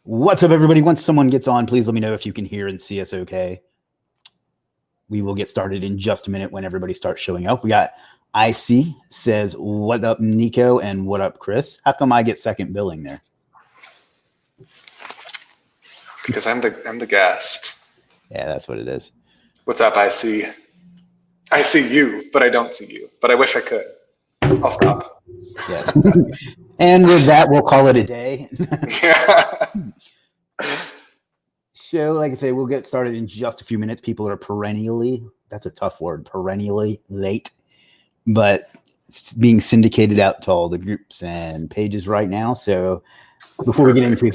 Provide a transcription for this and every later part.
What's up, everybody? Once someone gets on, please let me know if you can hear and see us okay. We will get started in just a minute when everybody starts showing up. We got IC says, what up, Nico, and what up, Chris? How come I get second billing there? Because I'm the guest. Yeah, that's what it is. What's up, IC? I see you, but I don't see you. But I wish I could. I'll stop. Yeah. And with that, we'll call it a day. Yeah. So, like I say, we'll get started in just a few minutes. People are perennially, that's a tough word, perennially late. But it's being syndicated out to all the groups and pages right now. So before we get into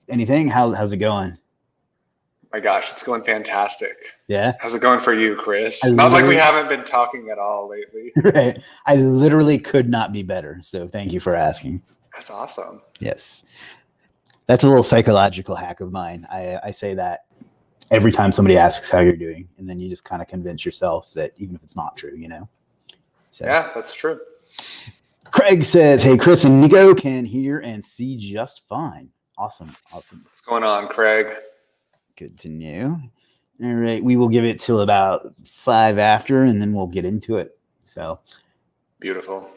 anything, how's it going? My gosh, it's going fantastic. Yeah. How's it going for you, Chris? Not like we haven't been talking at all lately. Right. I literally could not be better. So thank you for asking. That's awesome. Yes. That's a little psychological hack of mine. I say that every time somebody asks how you're doing, and then you just kind of convince yourself that even if it's not true, you know? So, yeah, that's true. Craig says, hey, Chris and Nico can hear and see just fine. Awesome. What's going on, Craig? Good to know. All right. We will give it till about 5 after, and then we'll get into it. So beautiful.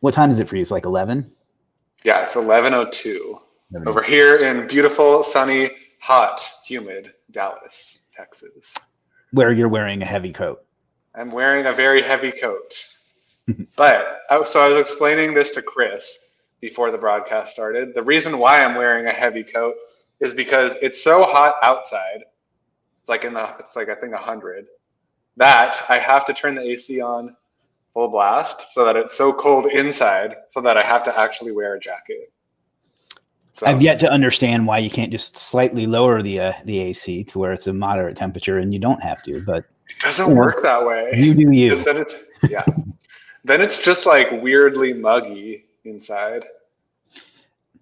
What time is it for you? It's like 11? Yeah, it's 11:02 over here in beautiful, sunny, hot, humid Dallas, Texas. Where you're wearing a heavy coat. I'm wearing a very heavy coat. But so I was explaining this to Chris before the broadcast started. The reason why I'm wearing a heavy coat is because it's so hot outside. It's like I think 100 that I have to turn the AC on full blast so that it's so cold inside so that I have to actually wear a jacket. So, I've yet to understand why you can't just slightly lower the AC to where it's a moderate temperature and you don't have to, but it doesn't work that way. You do you. Then it's just like weirdly muggy inside.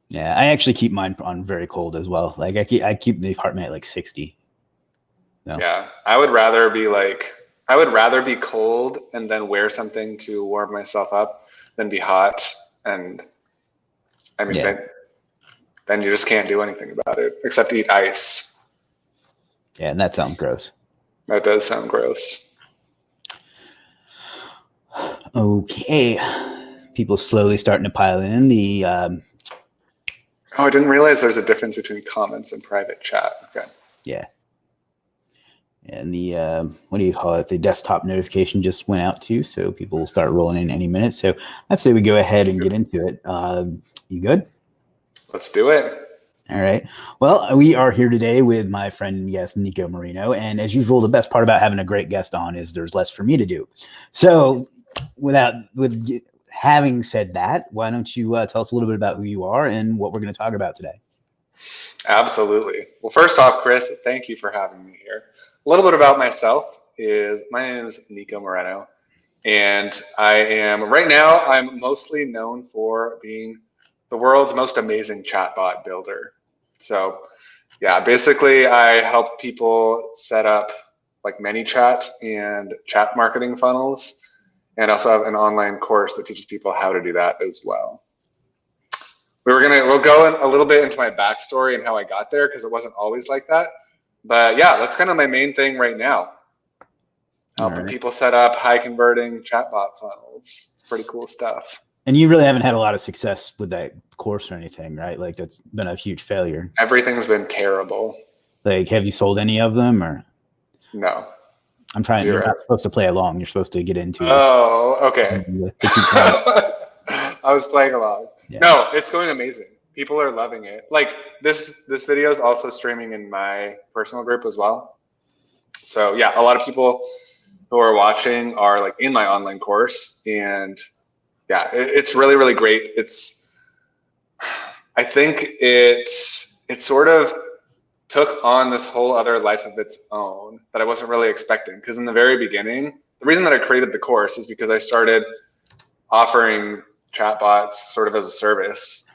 Yeah, I actually keep mine on very cold as well. Like I keep the apartment at like 60. So. Yeah, I would rather be cold and then wear something to warm myself up than be hot. And I mean, then you just can't do anything about it except eat ice. Yeah, and that sounds gross. That does sound gross. Okay, people slowly starting to pile in. I didn't realize there's a difference between comments and private chat. Okay. Yeah. And the what do you call it? The desktop notification just went out too, so people will start rolling in any minute. So I'd say we go ahead and get into it. You good? Let's do it. All right. Well, we are here today with my friend and guest, Nico Moreno. And as usual, the best part about having a great guest on is there's less for me to do. So with having said that, why don't you tell us a little bit about who you are and what we're going to talk about today? Absolutely. Well, first off, Chris, thank you for having me here. A little bit about myself is my name is Nico Moreno, and I'm mostly known for being the world's most amazing chatbot builder. So yeah, basically I help people set up like ManyChat and chat marketing funnels, and also have an online course that teaches people how to do that as well. We'll go a little bit into my backstory and how I got there, because it wasn't always like that. But yeah, that's kind of my main thing right now. Helping people set up high converting chatbot funnels. It's pretty cool stuff. And you really haven't had a lot of success with that course or anything, right? Like that's been a huge failure. Everything's been terrible. Like, have you sold any of them or? No. I'm trying. 0. You're not supposed to play along. You're supposed to get into it. Oh, okay. I was playing along. Yeah. No, it's going amazing. People are loving it. Like this video is also streaming in my personal group as well. So yeah, a lot of people who are watching are like in my online course, and yeah, it's really, really great. I think it sort of took on this whole other life of its own that I wasn't really expecting. Because in the very beginning, the reason that I created the course is because I started offering chatbots sort of as a service.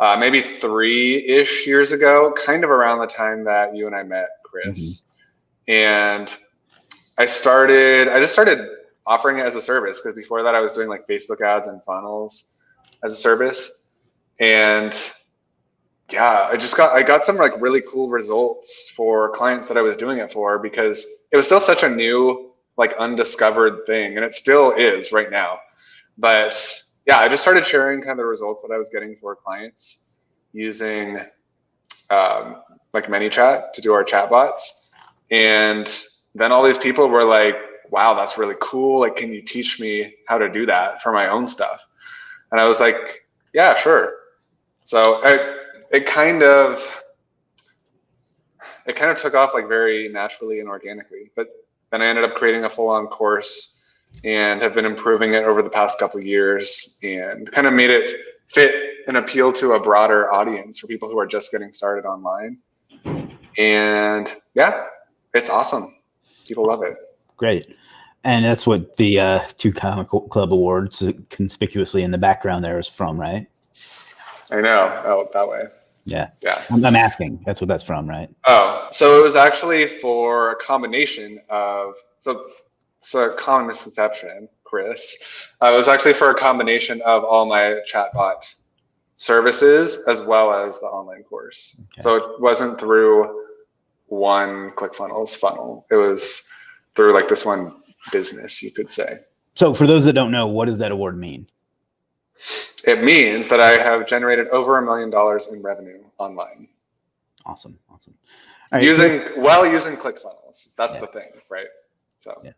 Maybe 3-ish years ago, kind of around the time that you and I met, Chris. Mm-hmm. And I just started offering it as a service, because before that I was doing like Facebook ads and funnels as a service. And yeah, I got some like really cool results for clients that I was doing it for, because it was still such a new, like undiscovered thing, and it still is right now. But yeah, I just started sharing kind of the results that I was getting for clients using like ManyChat to do our chatbots. And then all these people were like, wow, that's really cool. Like, can you teach me how to do that for my own stuff? And I was like, yeah, sure. So it kind of took off like very naturally and organically. But then I ended up creating a full-on course and have been improving it over the past couple of years, and kind of made it fit and appeal to a broader audience for people who are just getting started online. And yeah, it's awesome. People love it. Great. And that's what the 2 Comic Club Awards conspicuously in the background there is from, right? I know. Oh, that way. Yeah. Yeah. I'm asking. That's what that's from, right? Oh, so it was actually for a combination of, so it's a common misconception, Chris. It was actually for a combination of all my chatbot services as well as the online course. Okay. So it wasn't through one ClickFunnels funnel. It was through like this one business, you could say. So for those that don't know, what does that award mean? It means that I have generated over $1 million in revenue online. Awesome. All right, while using ClickFunnels. That's the thing, right? So yeah.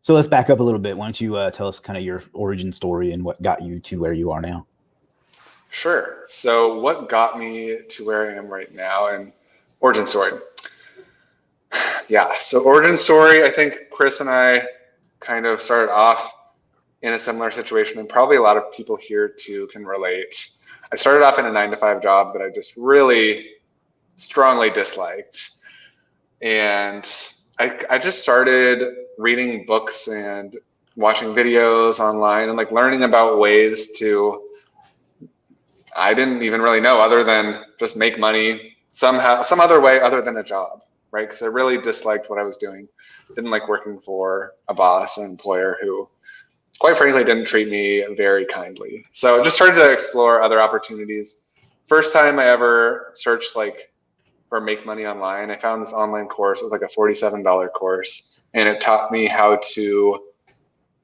So let's back up a little bit. Why don't you tell us kind of your origin story and what got you to where you are now? Sure. So what got me to where I am right now, and origin story. Yeah. So origin story, I think Chris and I kind of started off in a similar situation, and probably a lot of people here too can relate. I started off in a 9-to-5 job that I just really strongly disliked. And I just started reading books and watching videos online and like learning about ways to, I didn't even really know, other than just make money somehow, some other way other than a job, right? Because I really disliked what I was doing. Didn't like working for a boss, an employer who, quite frankly, didn't treat me very kindly. So I just started to explore other opportunities. First time I ever searched like for make money online, I found this online course. It was like a $47 course, and it taught me how to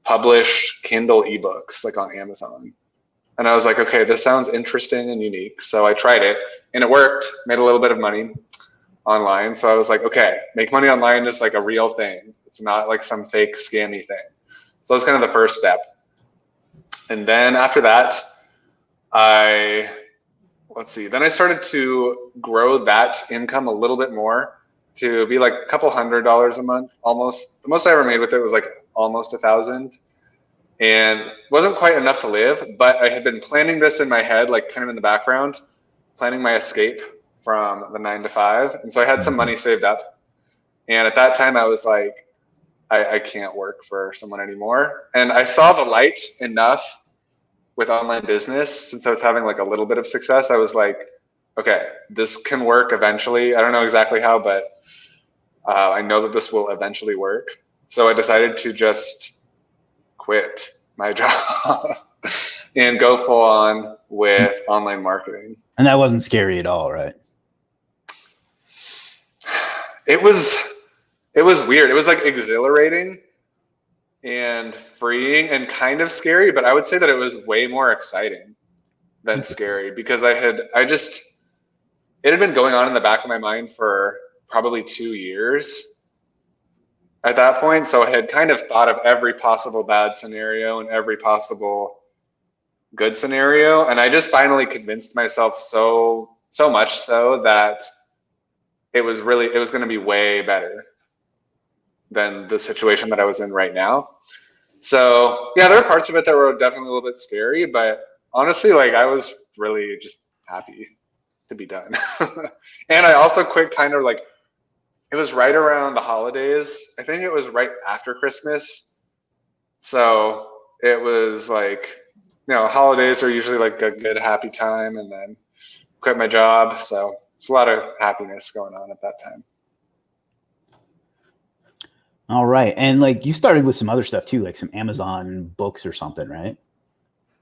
publish Kindle ebooks like on Amazon. And I was like, okay, this sounds interesting and unique. So I tried it, and it worked, made a little bit of money online. So I was like, okay, make money online is like a real thing. It's not like some fake scammy thing. So that was kind of the first step. And then after that, then I started to grow that income a little bit more to be like a couple $100 a month, almost. The most I ever made with it was like almost 1,000, and wasn't quite enough to live, but I had been planning this in my head, like kind of in the background, planning my escape from the 9-to-5. And so I had some money saved up. And at that time I was like, I can't work for someone anymore. And I saw the light enough with online business, since I was having like a little bit of success. I was like, okay, this can work eventually. I don't know exactly how, but I know that this will eventually work. So I decided to just quit my job and go full on with online marketing. And that wasn't scary at all, right? It was weird. It was like exhilarating and freeing and kind of scary, but I would say that it was way more exciting than scary, because it had been going on in the back of my mind for probably 2 years at that point. So I had kind of thought of every possible bad scenario and every possible good scenario. And I just finally convinced myself so much so that it was going to be way better than the situation that I was in right now. So yeah, there were parts of it that were definitely a little bit scary, but honestly, like I was really just happy to be done. And I also quit kind of like, it was right around the holidays. I think it was right after Christmas. So it was like, holidays are usually like a good happy time, and then quit my job. So it's a lot of happiness going on at that time. All right. And like you started with some other stuff too, like some Amazon books or something, right?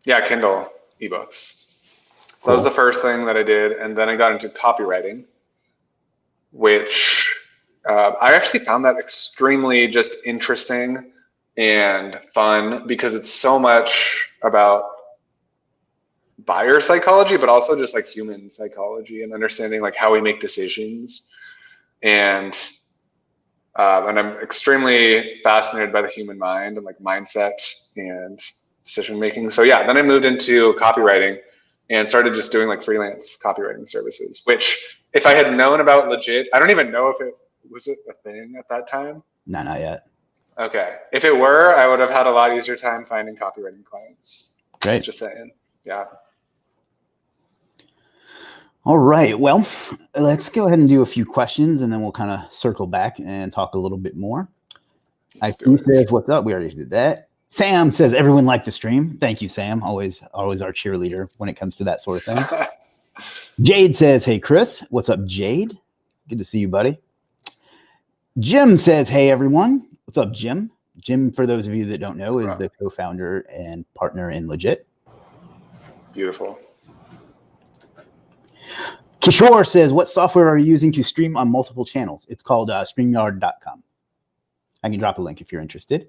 Yeah, Kindle ebooks. So that was the first thing that I did. And then I got into copywriting, which I actually found that extremely just interesting and fun because it's so much about buyer psychology, but also just like human psychology and understanding like how we make decisions. And I'm extremely fascinated by the human mind and like mindset and decision making. So yeah, then I moved into copywriting and started just doing like freelance copywriting services, which if I had known about Legiit, I don't even know if it was a thing at that time. No, not yet. Okay. If it were, I would have had a lot easier time finding copywriting clients. Great. Just saying. Yeah. All right. Well, let's go ahead and do a few questions and then we'll kind of circle back and talk a little bit more. IT says, what's up? We already did that. Sam says, everyone liked the stream. Thank you, Sam. Always our cheerleader when it comes to that sort of thing. Jade says, hey, Chris. What's up, Jade? Good to see you, buddy. Jim says, hey, everyone. What's up, Jim? Jim, for those of you that don't know, is the co-founder and partner in Legiit. Beautiful. Kishore says, what software are you using to stream on multiple channels? It's called StreamYard.com. I can drop a link if you're interested.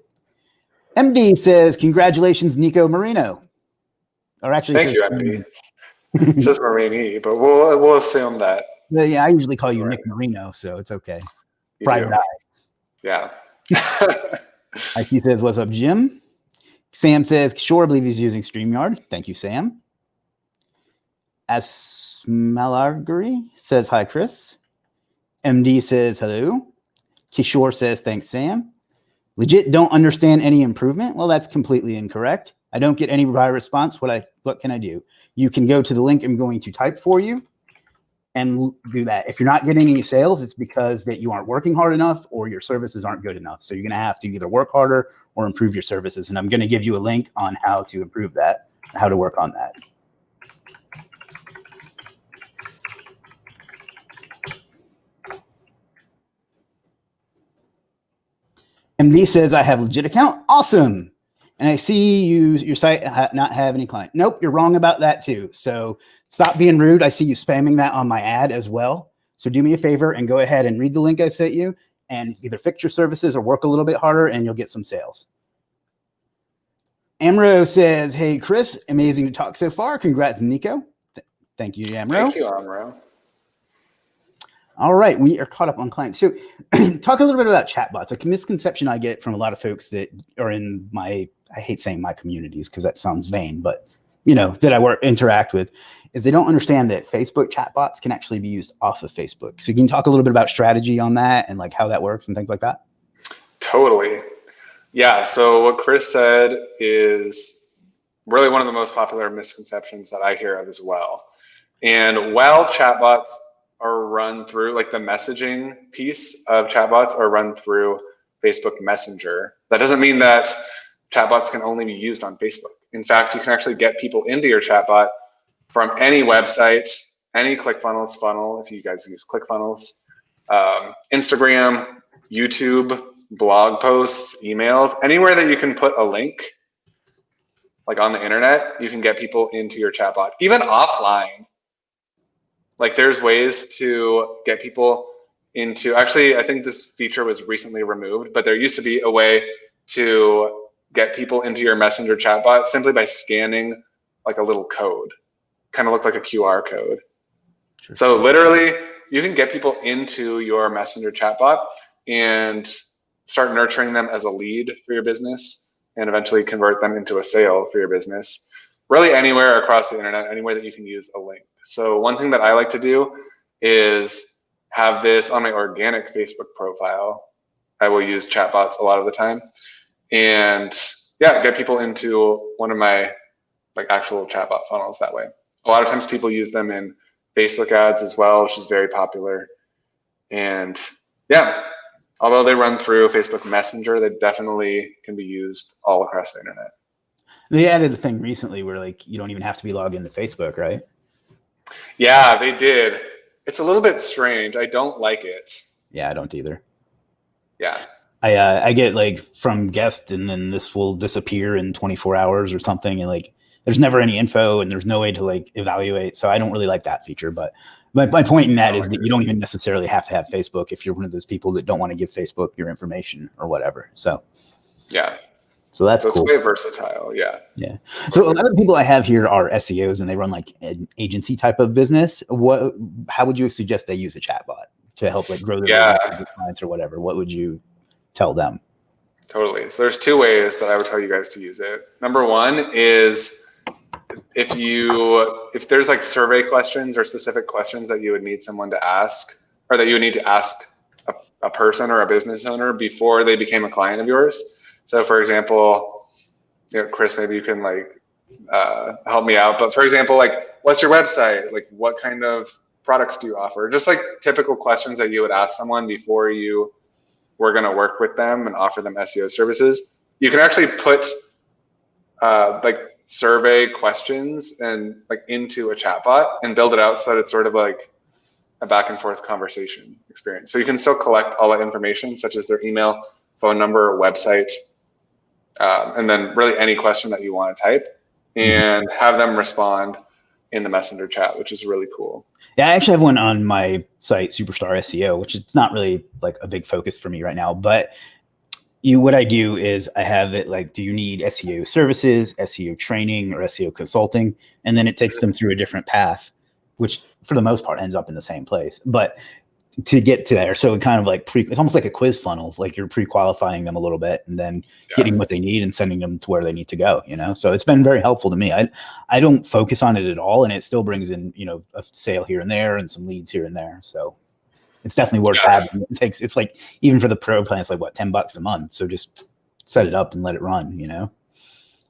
MD says, congratulations, Nico Moreno. Or actually, thank you, MD. It says Moreno, but we'll assume that. Yeah, I usually call you Nick Moreno, so it's okay. Private eye. Yeah. IT says, what's up, Jim? Sam says, sure, I believe he's using StreamYard. Thank you, Sam. Asmalargari says, hi, Chris. MD says, hello. Kishore says, thanks, Sam. Legiit don't understand any improvement. Well, that's completely incorrect. I don't get any buyer response. What can I do? You can go to the link I'm going to type for you and do that. If you're not getting any sales, it's because that you aren't working hard enough or your services aren't good enough. So you're going to have to either work harder or improve your services. And I'm going to give you a link on how to improve that, how to work on that. MD says, I have a Legiit account. Awesome. And I see your site not have any client. Nope, you're wrong about that too. So stop being rude. I see you spamming that on my ad as well. So do me a favor and go ahead and read the link I sent you and either fix your services or work a little bit harder and you'll get some sales. Amro says, hey, Chris, amazing to talk so far. Congrats, Nico. Thank you, Amro. Thank you, Amro. All right, we are caught up on clients. So talk a little bit about chatbots. A misconception I get from a lot of folks that are in I hate saying my communities because that sounds vain, but that I interact with is they don't understand that Facebook chatbots can actually be used off of Facebook. So you can talk a little bit about strategy on that and like how that works and things like that. Totally. Yeah. So what Chris said is really one of the most popular misconceptions that I hear of as well. And while chatbots are run through, like the messaging piece of chatbots are run through Facebook Messenger, that doesn't mean that chatbots can only be used on Facebook. In fact, you can actually get people into your chatbot from any website, any ClickFunnels funnel, if you guys use ClickFunnels, Instagram, YouTube, blog posts, emails, anywhere that you can put a link, like on the internet, you can get people into your chatbot, even offline. Like there's ways to get people into, actually, I think this feature was recently removed, but there used to be a way to get people into your Messenger chatbot simply by scanning like a little code, kind of look like a QR code. Sure. So literally you can get people into your Messenger chatbot and start nurturing them as a lead for your business and eventually convert them into a sale for your business. Really anywhere across the internet, anywhere that you can use a link. So one thing that I like to do is have this on my organic Facebook profile. I will use chatbots a lot of the time and yeah, get people into one of my like actual chatbot funnels that way. A lot of times people use them in Facebook ads as well, which is very popular. And yeah, although they run through Facebook Messenger, they definitely can be used all across the internet. They added a thing recently where like you don't even have to be logged into Facebook, right? Yeah, they did. It's a little bit strange. I don't like it. Yeah, I don't either. Yeah. I get like from guest and then this will disappear in 24 hours or something. And like, there's never any info and there's no way to like evaluate. So I don't really like that feature. But my point in that is that you don't even necessarily have to have Facebook if you're one of those people that don't want to give Facebook your information or whatever. So yeah. So that's cool. It's way versatile. Yeah. Yeah. So a lot of the people I have here are SEOs and they run like an agency type of business. How would you suggest they use a chatbot to help like grow their business with their clients or whatever? What would you tell them? Totally. So there's two ways that I would tell you guys to use it. Number one is if there's like survey questions or specific questions that you would need someone to ask, or that you would need to ask a person or a business owner before they became a client of yours. So for example, Chris, maybe you can like help me out. But for example, like, what's your website? Like, what kind of products do you offer? Just like typical questions that you would ask someone before you were going to work with them and offer them SEO services. You can actually put like survey questions and like into a chatbot and build it out so that it's sort of like a back and forth conversation experience. So you can still collect all that information, such as their email, phone number, website, and then really any question that you want to type, and have them respond in the messenger chat, which is really cool. Yeah, I actually have one on my site, Superstar SEO, which is not really like a big focus for me right now. But what I do is I have it like, do you need SEO services, SEO training, or SEO consulting? And then it takes them through a different path, which for the most part ends up in the same place. But to get to there, so it kind of like it's almost like a quiz funnel. Like you're pre-qualifying them a little bit and then getting what they need and sending them to where they need to go, So it's been very helpful to me. I don't focus on it at all, and it still brings in, a sale here and there and some leads here and there. So it's definitely worth having. It's like, even for the pro plan, it's like what, $10 a month. So just set it up and let it run,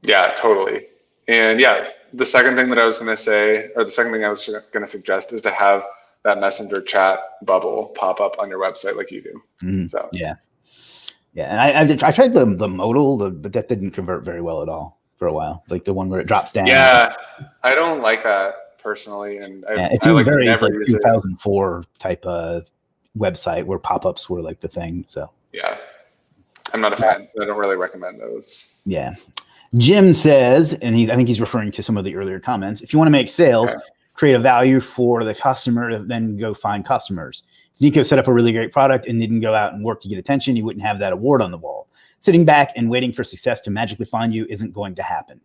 Yeah, totally. And yeah, the second thing that I was going to say, or the second thing I was going to suggest, is to have that messenger chat bubble pop up on your website like you do. So yeah. And I tried the modal, but that didn't convert very well at all for a while. It's like the one where it drops down. Yeah, I don't like that personally, and it's a very like 2004 type of website where pop-ups were like the thing. So yeah, I'm not a fan. I don't really recommend those. Yeah. Jim says, and I think he's referring to some of the earlier comments, if you want to make sales, create a value for the customer, to then go find customers. If Nico set up a really great product and didn't go out and work to get attention, you wouldn't have that award on the wall. Sitting back and waiting for success to magically find you isn't going to happen.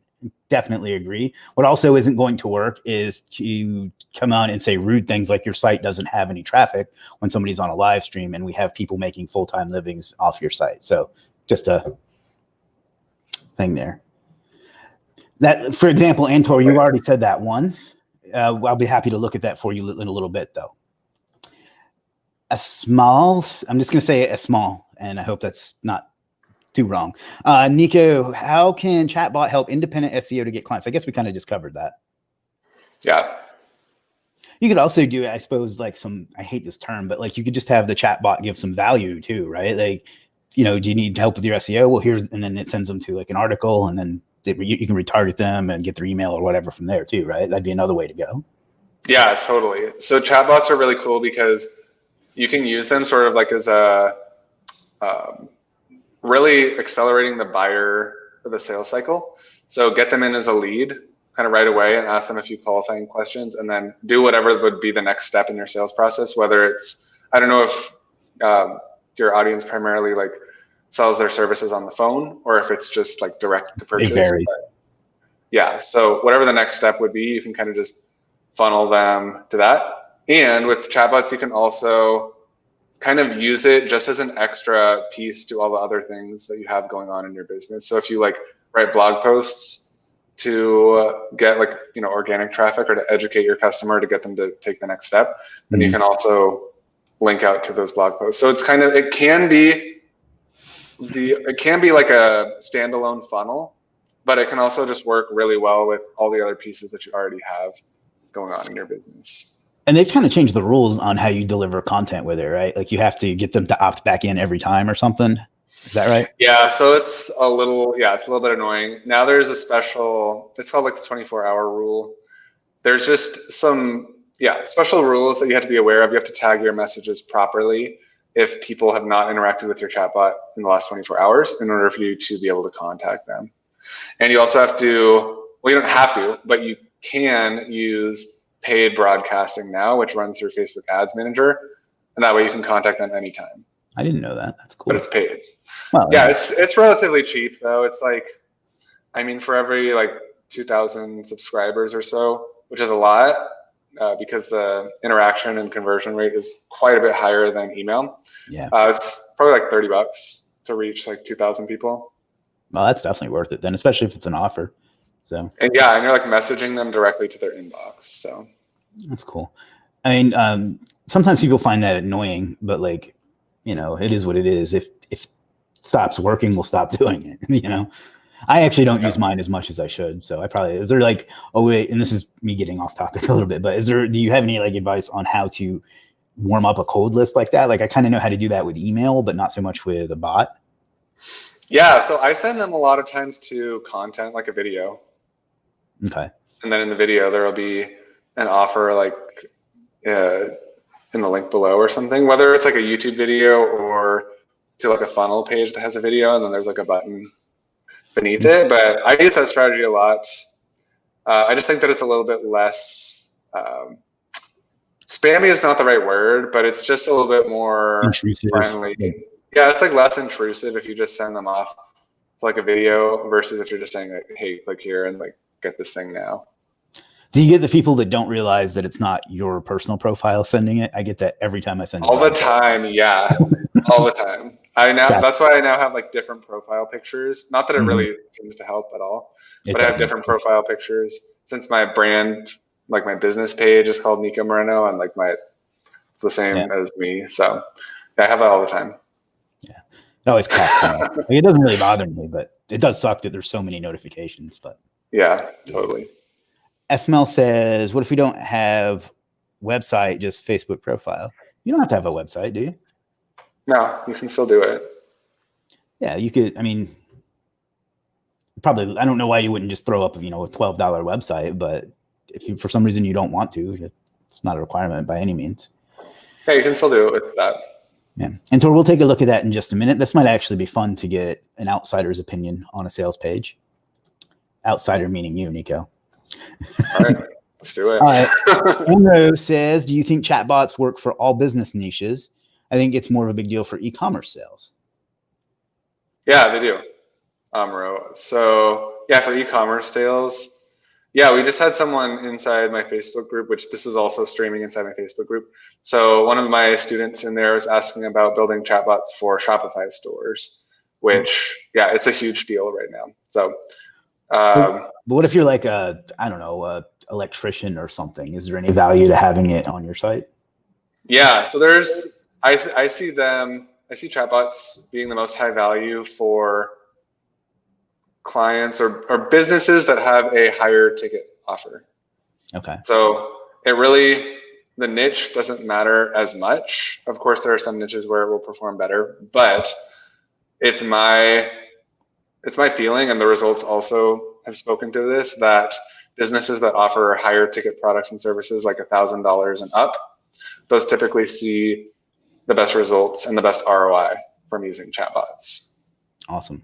Definitely agree. What also isn't going to work is to come on and say rude things like your site doesn't have any traffic when somebody's on a live stream and we have people making full-time livings off your site. So just a thing there. That, for example, Antor, you already said that once. I'll be happy to look at that for you in a little bit, though. I'm just going to say a small, and I hope that's not too wrong. Nico, how can chatbot help independent SEO to get clients? I guess we kind of just covered that. Yeah. You could also do, I suppose, like I hate this term, but like you could just have the chatbot give some value too, right? Like, do you need help with your SEO? Well, and then it sends them to like an article, and then you can retarget them and get their email or whatever from there too, right? That'd be another way to go. Yeah, totally. So chatbots are really cool because you can use them sort of like as a really accelerating the buyer or the sales cycle. So get them in as a lead kind of right away and ask them a few qualifying questions, and then do whatever would be the next step in your sales process. Whether it's, I don't know if your audience primarily like sells their services on the phone, or if it's just like direct to purchase. It varies. Yeah, so whatever the next step would be, you can kind of just funnel them to that. And with chatbots, you can also kind of use it just as an extra piece to all the other things that you have going on in your business. So if you like write blog posts to get like, organic traffic, or to educate your customer to get them to take the next step, then you can also link out to those blog posts. So it's kind of, it can be like a standalone funnel, but it can also just work really well with all the other pieces that you already have going on in your business. And they've kind of changed the rules on how you deliver content with it, right? Like you have to get them to opt back in every time or something. Is that right? Yeah, so it's a little bit annoying. Now there's a special, it's called like the 24-hour rule. There's just some, special rules that you have to be aware of. You have to tag your messages properly if people have not interacted with your chatbot in the last 24 hours in order for you to be able to contact them. And you also have to well, you don't have to, but you can use paid broadcasting now, which runs through Facebook Ads Manager, and that way you can contact them anytime. I didn't know that. That's cool. But it's paid. Well, yeah, it's relatively cheap though. It's like, I mean, for every like 2,000 subscribers or so, which is a lot, because the interaction and conversion rate is quite a bit higher than email. Yeah. It's probably like $30 to reach like 2,000 people. Well, that's definitely worth it then, especially if it's an offer. So. And yeah, and you're like messaging them directly to their inbox. So. That's cool. I mean, sometimes people find that annoying, but like, you know, it is what it is. If it stops working, we'll stop doing it. You know, I actually don't use mine as much as I should. So I probably, is there like, oh wait, and this is me getting off topic a little bit, but do you have any like advice on how to warm up a cold list like that? Like I kind of know how to do that with email, but not so much with a bot. Yeah. So I send them a lot of times to content, like a video. Okay. And then in the video, there'll be an offer like in the link below or something, whether it's like a YouTube video or to like a funnel page that has a video, and then there's like a button beneath it. But I use that strategy a lot. I just think that it's a little bit less spammy is not the right word, but it's just a little bit more intrusive. Friendly. Yeah, it's like less intrusive if you just send them off to like a video versus if you're just saying like, hey, click here and like get this thing now. Do you get the people that don't realize that it's not your personal profile sending it? I get that every time I send it. All the time, yeah. All the time. That's why I now have like different profile pictures. Not that it really seems to help at all, but I have different profile pictures since my brand, like my business page is called Nico Moreno, and like it's the same as me. So I have it all the time. Yeah. It always cracks me up. Like, it doesn't really bother me, but it does suck that there's so many notifications, but yeah, totally. SML says, what if we don't have website, just Facebook profile? You don't have to have a website, do you? No, you can still do it. Yeah, you could. I mean, probably, I don't know why you wouldn't just throw up, you know, a $12 website, but if you, for some reason you don't want to, it's not a requirement by any means. Yeah, you can still do it with that. Yeah. And so we'll take a look at that in just a minute. This might actually be fun to get an outsider's opinion on a sales page. Outsider meaning you, Nico. All right, let's do it. All right. Monroe says, do you think chatbots work for all business niches? I think it's more of a big deal for e-commerce sales. Yeah, they do. So yeah, for e-commerce sales, yeah, we just had someone inside my Facebook group, which this is also streaming inside my Facebook group. So one of my students in there was asking about building chatbots for Shopify stores, which, yeah, it's a huge deal right now. So, but what if you're like a, I don't know, a electrician or something? Is there any value to having it on your site? Yeah, so I see chatbots being the most high value for clients or businesses that have a higher ticket offer. Okay. So the niche doesn't matter as much. Of course, there are some niches where it will perform better, but it's my feeling, and the results also have spoken to this, that businesses that offer higher ticket products and services like $1,000 and up, those typically see the best results and the best ROI from using chatbots. Awesome.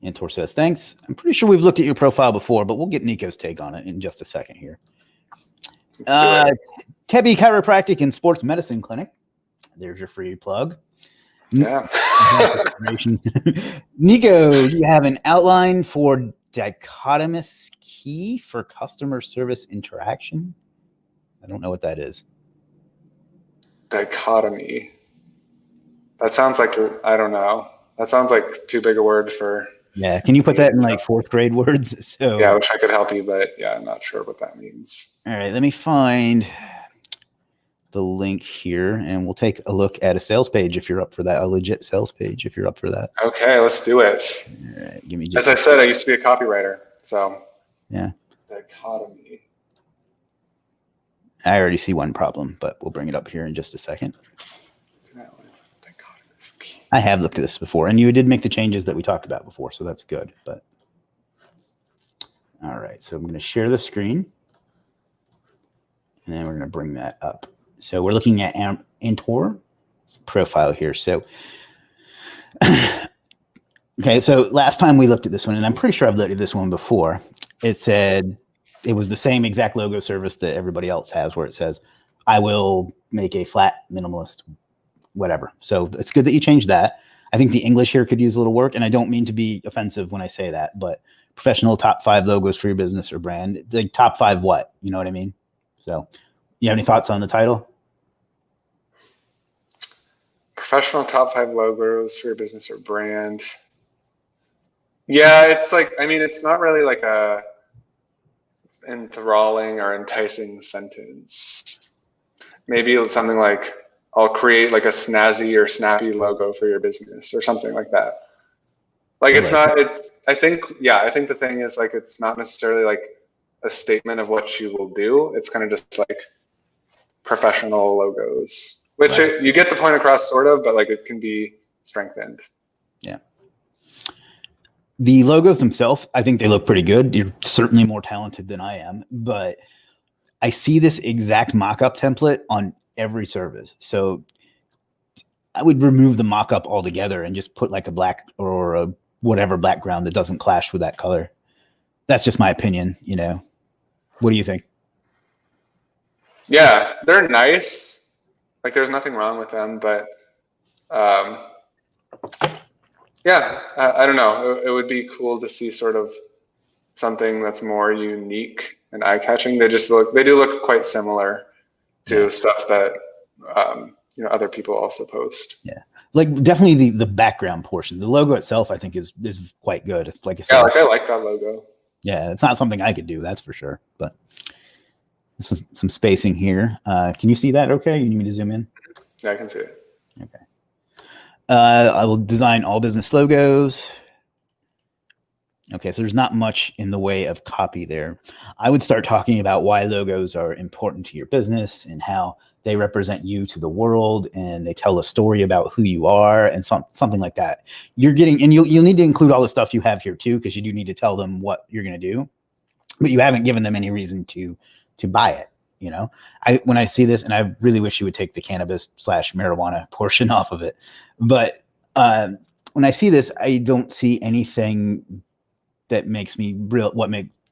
Antor says, thanks. I'm pretty sure we've looked at your profile before, but we'll get Nico's take on it in just a second here. Tebby Chiropractic and Sports Medicine Clinic. There's your free plug. Yeah. Nico, do you have an outline for dichotomous key for customer service interaction? I don't know what that is. Dichotomy. That sounds like, I don't know. That sounds like too big a word for. Yeah. Can you put that in like fourth grade words? So yeah, I wish I could help you, but yeah, I'm not sure what that means. All right. Let me find the link here and we'll take a look at a sales page if you're up for that, a legit sales page if you're up for that. Okay, let's do it. All right, give me just. As I said, I used to be a copywriter, so. Yeah. Dichotomy. I already see one problem, but we'll bring it up here in just a second. I have looked at this before, and you did make the changes that we talked about before, so that's good. But all right, so I'm going to share the screen, and then we're going to bring that up. So we're looking at Antor's profile here. So Okay, so last time we looked at this one, and I'm pretty sure I've looked at this one before, it said it was the same exact logo service that everybody else has, where it says, I will make a flat minimalist, whatever. So it's good that you changed that. I think the English here could use a little work, and I don't mean to be offensive when I say that, but professional top 5 logos for your business or brand, the top 5 what? You know what I mean? So you have any thoughts on the title? Professional top 5 logos for your business or brand. Yeah, it's like, I mean, it's not really like a enthralling or enticing sentence. Maybe it's something like, I'll create like a snazzy or snappy logo for your business or something like that. Like it's not, it's, I think the thing is like, it's not necessarily like a statement of what you will do. It's kind of just like professional logos, which you get the point across sort of, but like it can be strengthened. Yeah. The logos themselves, I think they look pretty good. You're certainly more talented than I am, but I see this exact mock-up template on every service. So I would remove the mock-up altogether and just put like a black or a whatever background that doesn't clash with that color. That's just my opinion, you know. What do you think? Yeah, they're nice. Like there's nothing wrong with them, but yeah, I don't know. It would be cool to see sort of something that's more unique and eye-catching. They do look quite similar to stuff that other people also post. Yeah, like definitely the background portion. The logo itself, I think, is quite good. It's like I said, I like that logo. Yeah, it's not something I could do, that's for sure. But this is some spacing here. Can you see that? Okay, you need me to zoom in? Yeah, I can see it. Okay. I will design all business logos. Okay, so there's not much in the way of copy there. I would start talking about why logos are important to your business and how they represent you to the world and they tell a story about who you are and something like that. You're getting, and you'll need to include all the stuff you have here too, because you do need to tell them what you're going to do, but you haven't given them any reason to buy it. You know, when I see this, and I really wish you would take the cannabis/marijuana portion off of it, but when I see this, I don't see anything that makes me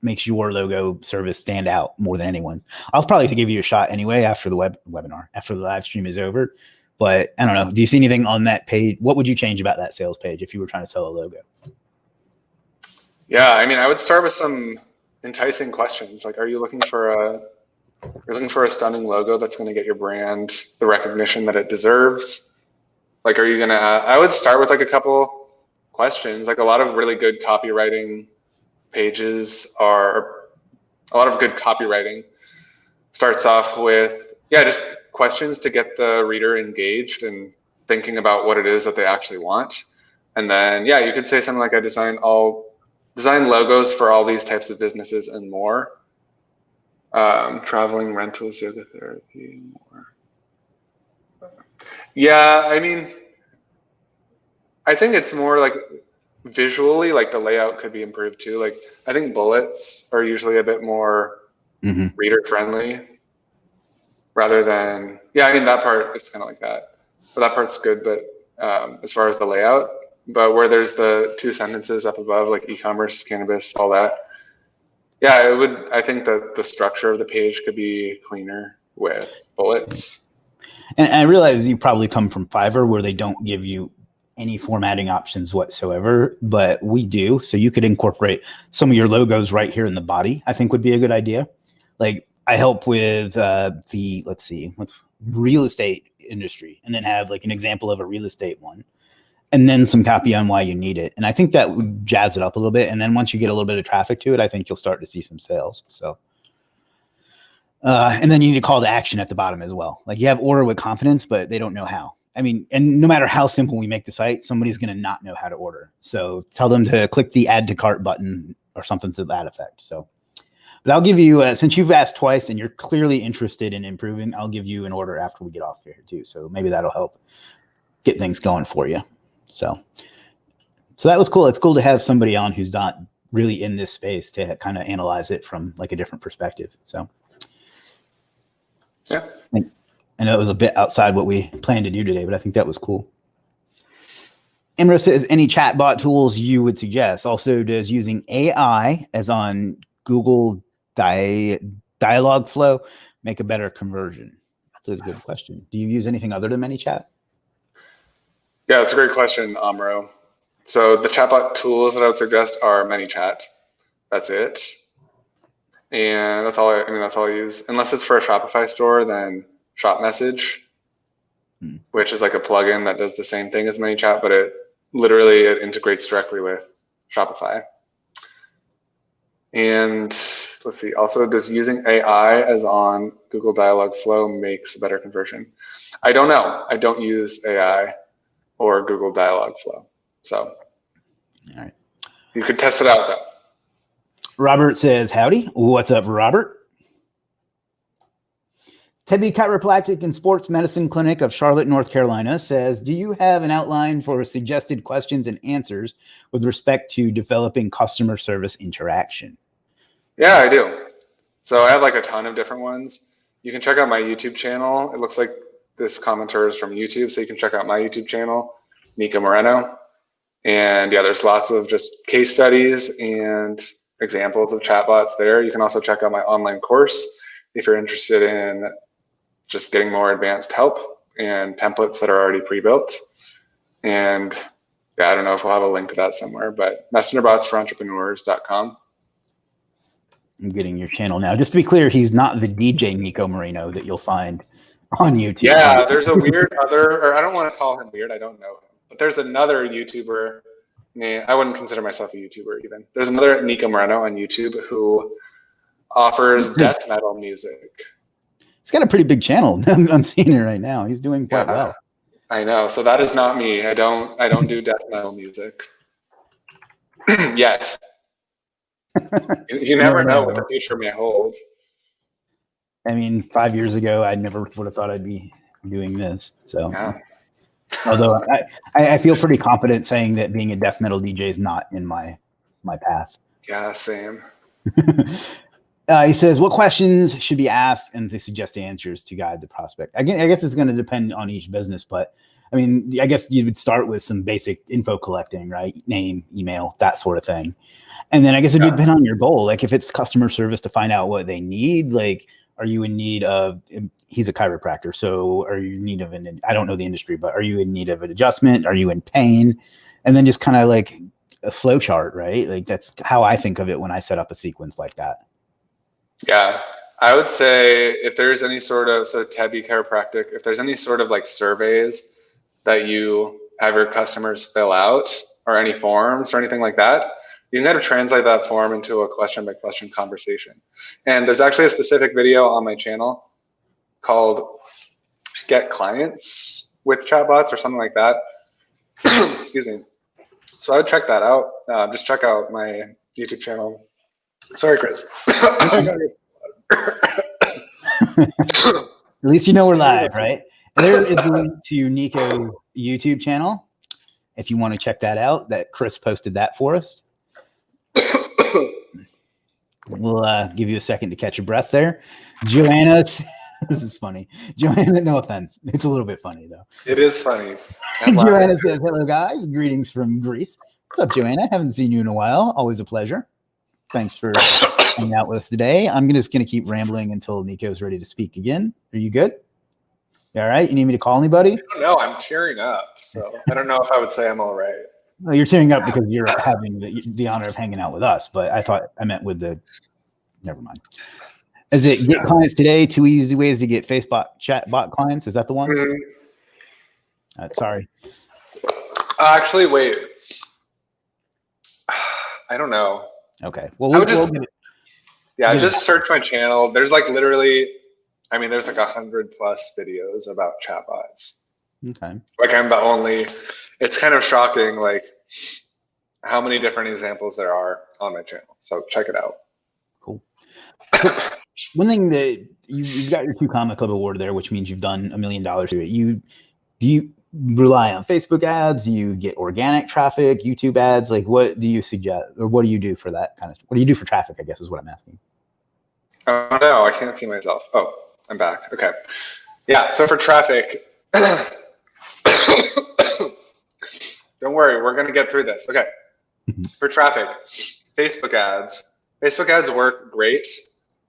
makes your logo service stand out more than anyone. I'll probably give you a shot anyway after the webinar, after the live stream is over. But I don't know. Do you see anything on that page? What would you change about that sales page if you were trying to sell a logo? Yeah, I mean, I would start with some enticing questions. Like, are you looking for a stunning logo that's going to get your brand the recognition that it deserves? Like, are you going to, I would start with like a couple questions. Like a lot of really good copywriting pages are, a lot of good copywriting starts off with, just questions to get the reader engaged and thinking about what it is that they actually want. And then, you could say something like, I design logos for all these types of businesses and more. Traveling, rentals, yoga therapy, more. Yeah, I mean, I think it's more like visually, like the layout could be improved too. Like I think bullets are usually a bit more reader friendly rather than, I mean, that part is kind of like that, but that part's good. But as far as the layout, but where there's the 2 sentences up above, like e-commerce, cannabis, all that. Yeah, it would. I think that the structure of the page could be cleaner with bullets. And I realize you probably come from Fiverr where they don't give you any formatting options whatsoever, but we do. So you could incorporate some of your logos right here in the body, I think would be a good idea. Like I help with what's real estate industry, and then have like an example of a real estate one, and then some copy on why you need it. And I think that would jazz it up a little bit. And then once you get a little bit of traffic to it, I think you'll start to see some sales. So, and then you need a call to action at the bottom as well. Like you have order with confidence, but they don't know how. I mean, and no matter how simple we make the site, somebody's going to not know how to order. So tell them to click the add to cart button or something to that effect. So, but I'll give you, since you've asked twice and you're clearly interested in improving, I'll give you an order after we get off here too. So maybe that'll help get things going for you. So that was cool. It's cool to have somebody on who's not really in this space to kind of analyze it from like a different perspective. So yeah, I know it was a bit outside what we planned to do today, but I think that was cool. Imro says any chatbot tools you would suggest. Also, does using AI as on Google Dialogflow make a better conversion? That's a good question. Do you use anything other than ManyChat? Yeah, that's a great question, Amro. So the chatbot tools that I would suggest are ManyChat. That's it. And that's all that's all I use. Unless it's for a Shopify store, then Shop Message, which is like a plugin that does the same thing as ManyChat, but it integrates directly with Shopify. And let's see, also does using AI as on Google Dialogflow makes a better conversion? I don't know. I don't use AI or Google Dialogflow. So all right. You could test it out though. Robert says, howdy. What's up, Robert? Tebby Chiropractic and Sports Medicine Clinic of Charlotte, North Carolina says, do you have an outline for suggested questions and answers with respect to developing customer service interaction? Yeah, I do. So I have like a ton of different ones. You can check out my YouTube channel. It looks like this commenter is from YouTube, so you can check out my YouTube channel, Nico Moreno. And yeah, there's lots of just case studies and examples of chatbots there. You can also check out my online course if you're interested in just getting more advanced help and templates that are already pre-built. And yeah, I don't know if we'll have a link to that somewhere, but messengerbotsforentrepreneurs.com. I'm getting your channel now. Just to be clear, he's not the DJ Nico Moreno that you'll find on YouTube. Yeah, there's a weird or I don't want to call him weird. I don't know him. But there's another YouTuber. I wouldn't consider myself a YouTuber even. There's another Nico Moreno on YouTube who offers death metal music. He's got a pretty big channel. I'm seeing it right now. He's doing quite well. I know. So that is not me. I don't do death metal music yet. You never know what the future may hold. I mean, 5 years ago, I never would have thought I'd be doing this. So, yeah. Although I feel pretty confident saying that being a death metal DJ is not in my path. Yeah, same. He says, what questions should be asked and they suggest answers to guide the prospect? I guess it's going to depend on each business, but I mean, I guess you would start with some basic info collecting, right? Name, email, that sort of thing. And then I guess it would depend on your goal. Like if it's customer service to find out what they need, like, are you in need of, he's a chiropractor, so are you in need of I don't know the industry, but are you in need of an adjustment? Are you in pain? And then just kind of like a flow chart, right? Like that's how I think of it when I set up a sequence like that. Yeah, I would say if there's any sort of, so Tebby Chiropractic, if there's any sort of like surveys that you have your customers fill out or any forms or anything like that, you can kind of translate that form into a question by question conversation. And there's actually a specific video on my channel called Get Clients with Chatbots or something like that. Excuse me. So I would check that out. Just check out my YouTube channel. Sorry, Chris. At least you know we're live, right? There is a link to Nico's YouTube channel if you want to check that out. That Chris posted that for us. We'll give you a second to catch your breath there. Joanna, this is funny. Joanna, no offense. It's a little bit funny, though. It is funny. Joanna says, hello, guys. Greetings from Greece. What's up, Joanna? Haven't seen you in a while. Always a pleasure. Thanks for hanging out with us today. I'm just going to keep rambling until Nico's ready to speak again. Are you good? You all right? You need me to call anybody? I don't know. I'm tearing up. So I don't know if I would say I'm all right. Well, you're tearing up because you're having the honor of hanging out with us, but I meant with the, never mind. Is it get clients today? 2 easy ways to get Facebook chatbot clients. Is that the one? Mm-hmm. Sorry. Actually, wait. I don't know. Okay. Well, just search my channel. There's like literally, I mean, there's like 100+ videos about chatbots. Okay. Like I'm the only, it's kind of shocking, like how many different examples there are on my channel. So check it out. Cool. So one thing that you've got your 2 Comma Club award there, which means you've done $1 million to it. Do you rely on Facebook ads? Do you get organic traffic, YouTube ads? Like what do you suggest, or what do you do for that kind of, what do you do for traffic, I guess is what I'm asking. Oh no, I can't see myself. Oh, I'm back. Okay. Yeah, so for traffic, there's Don't worry, we're going to get through this. Okay. For traffic, Facebook ads. Facebook ads work great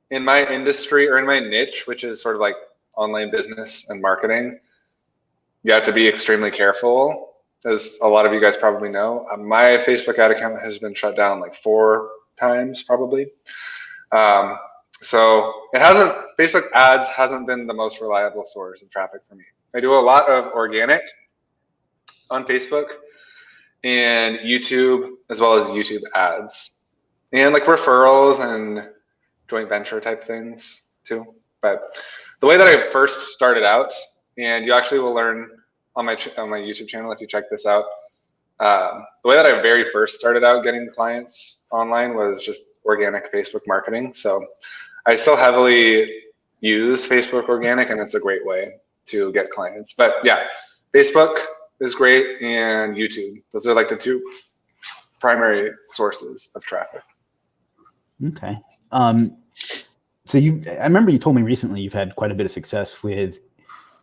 in my industry or in my niche, which is sort of like online business and marketing. You have to be extremely careful, as a lot of you guys probably know. My Facebook ad account has been shut down like 4 times probably. So Facebook ads hasn't been the most reliable source of traffic for me. I do a lot of organic on Facebook and YouTube, as well as YouTube ads, and like referrals and joint venture type things too. But the way that I first started out, and you actually will learn on my YouTube channel if you check this out, the way that I very first started out getting clients online was just organic Facebook marketing. So I still heavily use Facebook organic, and it's a great way to get clients. But yeah, Facebook is great, and YouTube. Those are like the 2 primary sources of traffic. Okay. So I remember you told me recently you've had quite a bit of success with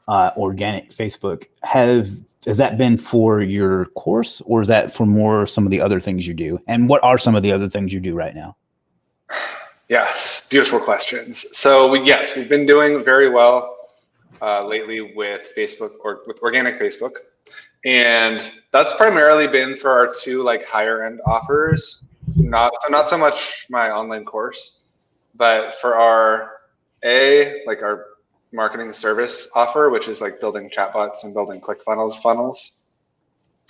organic Facebook. Has that been for your course, or is that for some of the other things you do? And what are some of the other things you do right now? Yes, beautiful questions. So we've been doing very well lately with Facebook, or with organic Facebook. And that's primarily been for our 2 like higher end offers. Not so much my online course, but for our marketing service offer, which is like building chatbots and building funnels.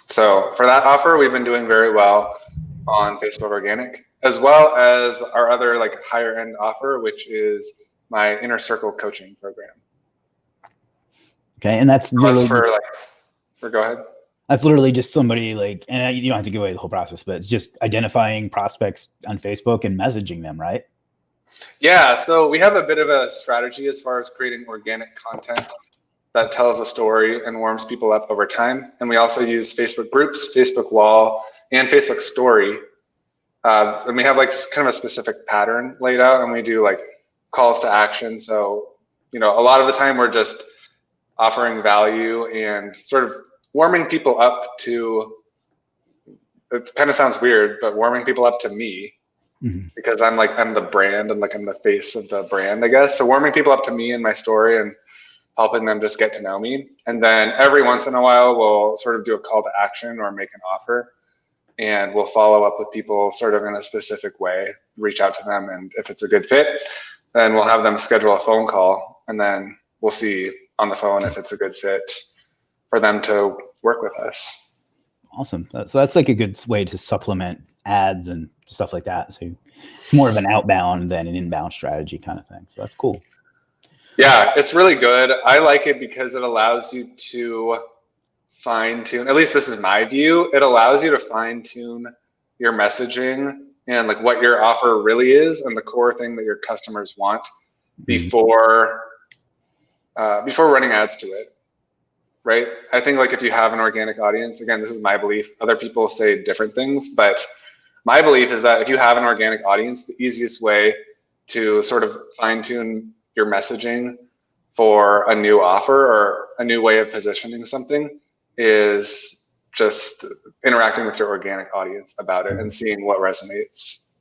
So for that offer, we've been doing very well on Facebook organic, as well as our other like higher end offer, which is my Inner Circle coaching program. Okay, and that's literally go ahead. That's literally just somebody like, and you don't have to give away the whole process, but it's just identifying prospects on Facebook and messaging them, right? Yeah, so we have a bit of a strategy as far as creating organic content that tells a story and warms people up over time. And we also use Facebook groups, Facebook wall, and Facebook story. And we have like kind of a specific pattern laid out, and we do like calls to action. So, a lot of the time we're just offering value and sort of warming people up to, it kind of sounds weird, but warming people up to me, because I'm the brand, and like I'm the face of the brand, I guess. So warming people up to me and my story and helping them just get to know me. And then every once in a while, we'll sort of do a call to action or make an offer, and we'll follow up with people sort of in a specific way, reach out to them. And if it's a good fit, then we'll have them schedule a phone call, and then we'll see on the phone if it's a good fit for them to work with us. Awesome. So that's like a good way to supplement ads and stuff like that. So it's more of an outbound than an inbound strategy kind of thing. So that's cool. Yeah, it's really good. I like it because it allows you to fine tune, at least this is my view, it allows you to fine tune your messaging and like what your offer really is and the core thing that your customers want before running ads to it, right? I think like if you have an organic audience, again, this is my belief, other people say different things, but my belief is that if you have an organic audience, the easiest way to sort of fine tune your messaging for a new offer or a new way of positioning something is just interacting with your organic audience about it and seeing what resonates.